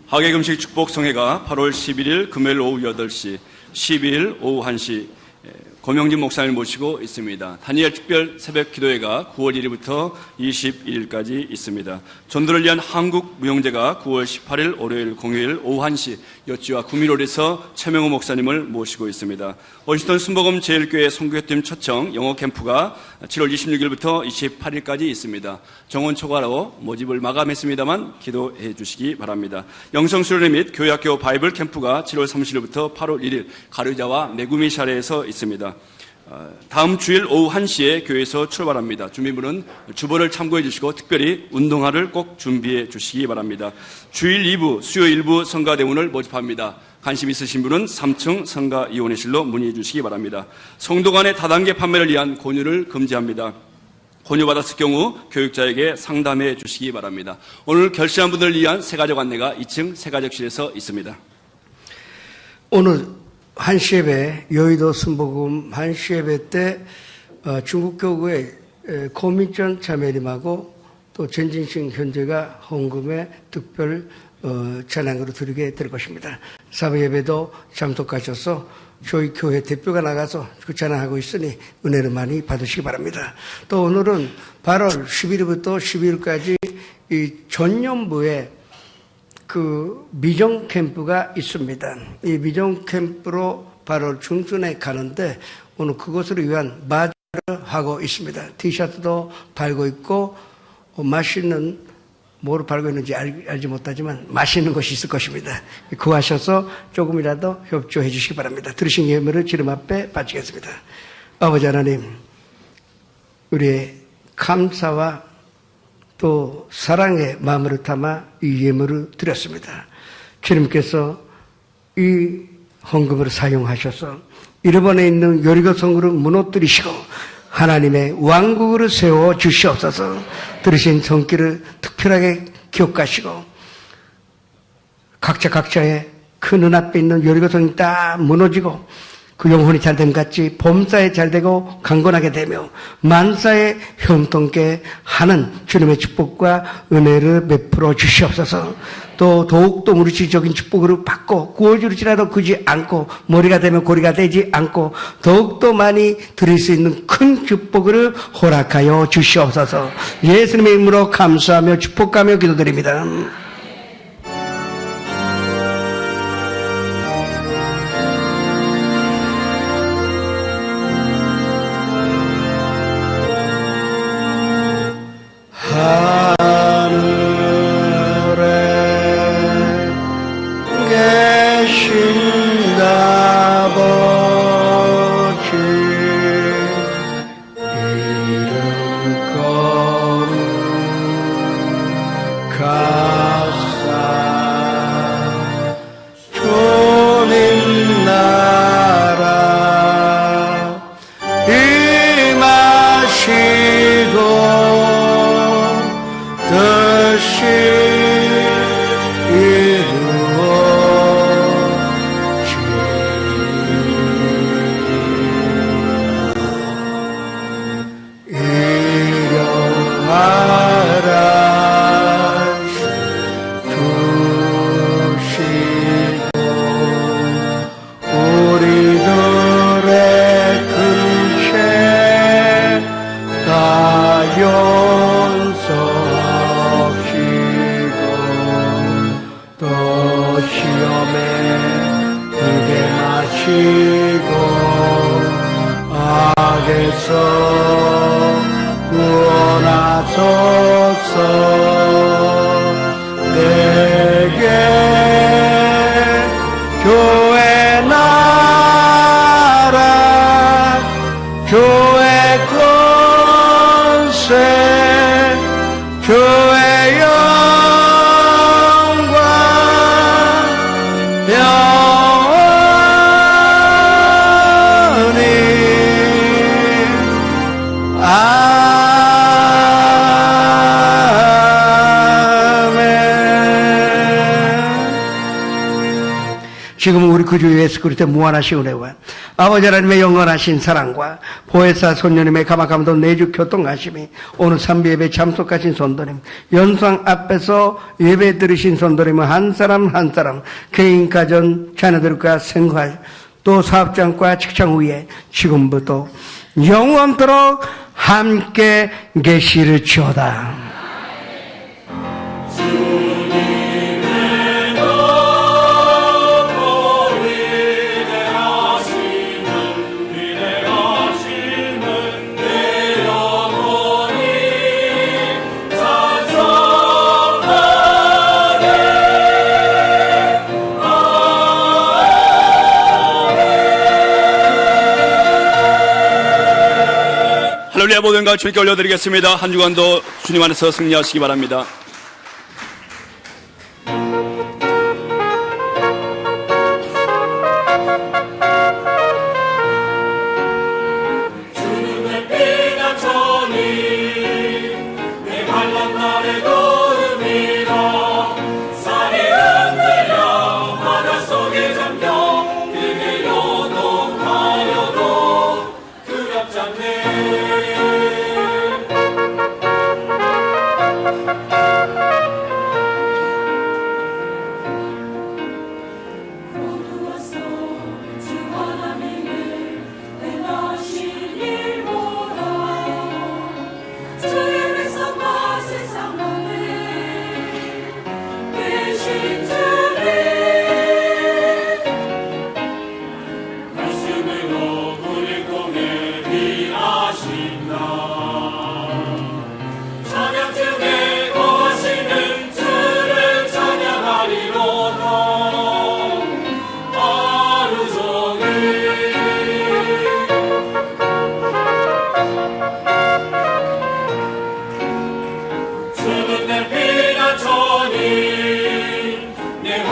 하객음식 축복성회가 8월 11일 금요일 오후 8시, 12일 오후 1시 고명진 목사님을 모시고 있습니다. 다니엘 특별 새벽 기도회가 9월 1일부터 21일까지 있습니다. 전도를 위한 한국 무용제가 9월 18일 월요일 공휴일 오후 1시 여치와 구미롤에서 최명호 목사님을 모시고 있습니다. 워싱턴 순복음 제일교회 선교팀 초청 영어 캠프가 7월 26일부터 28일까지 있습니다. 정원 초과로 모집을 마감했습니다만 기도해 주시기 바랍니다. 영성수련회 및 교회학교 바이블 캠프가 7월 30일부터 8월 1일 가르자와 메구미 샤레에서 있습니다. 다음 주일 오후 1시에 교회에서 출발합니다. 준비물은 주보를 참고해 주시고 특별히 운동화를 꼭 준비해 주시기 바랍니다. 주일 2부, 수요일 1부 성가대문을 모집합니다. 관심 있으신 분은 3층 성가위원회실로 문의해 주시기 바랍니다. 성도 간의 다단계 판매를 위한 권유를 금지합니다. 권유받았을 경우 교육자에게 상담해 주시기 바랍니다. 오늘 결심한 분들을 위한 세가족 안내가 2층 세가족실에서 있습니다. 오늘 한시 예배, 여의도 순복음 한시 예배 때 중국 교구의 고민전 자매님하고 또 전진식 현재가 헌금의 특별 찬양으로 드리게 될 것입니다. 사부 예배도 참석하셔서 저희 교회 대표가 나가서 그 찬양하고 있으니 은혜를 많이 받으시기 바랍니다. 또 오늘은 8월 11일부터 12일까지 이 전년부에 그 미정 캠프가 있습니다. 이 미정 캠프로 8월 중순에 가는데 오늘 그것을 위한 마주를 하고 있습니다. 티셔츠도 팔고 있고 맛있는 뭐를 팔고 있는지 알지 못하지만 맛있는 것이 있을 것입니다. 구하셔서 조금이라도 협조해 주시기 바랍니다. 들으신 예물을 주님 앞에 바치겠습니다. 아버지 하나님, 우리의 감사와 또 사랑의 마음을 담아 이 예물을 드렸습니다. 주님께서 이 헌금을 사용하셔서 일본에 있는 여리고 성읍을 무너뜨리시고 하나님의 왕국을 세워 주시옵소서. 들으신 손길을 특별하게 기억하시고 각자의 그 눈앞에 있는 여리고 성이 다 무너지고 그 영혼이 잘됨 같이 봄사에 잘되고 강건하게 되며 만사에 형통케 하는 주님의 축복과 은혜를 베풀어 주시옵소서. 또 더욱더 물질적인 축복을 받고 구워줄지라도 그지 않고 머리가 되면 고리가 되지 않고 더욱더 많이 드릴 수 있는 큰 축복을 허락하여 주시옵소서. 예수님의 이름으로 감사하며 축복하며 기도드립니다. 지금 우리 구주 예수 그리스도의 무한하신 은혜와 아버지 하나님의 영원하신 사랑과 보혜사 손녀님의 가마감도 내주 교통하심이 오늘 삼비예배 참석하신 성도님, 연상 앞에서 예배 들으신 성도님은 한 사람 한 사람 개인 가정 자녀들과 생활 또 사업장과 직장 위에 지금부터 영원토록 함께 계시리로다. 할렐루야. 모든 것 주님께 올려드리겠습니다. 한 주간도 주님 안에서 승리하시기 바랍니다.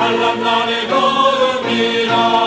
환난 날의 걸음이라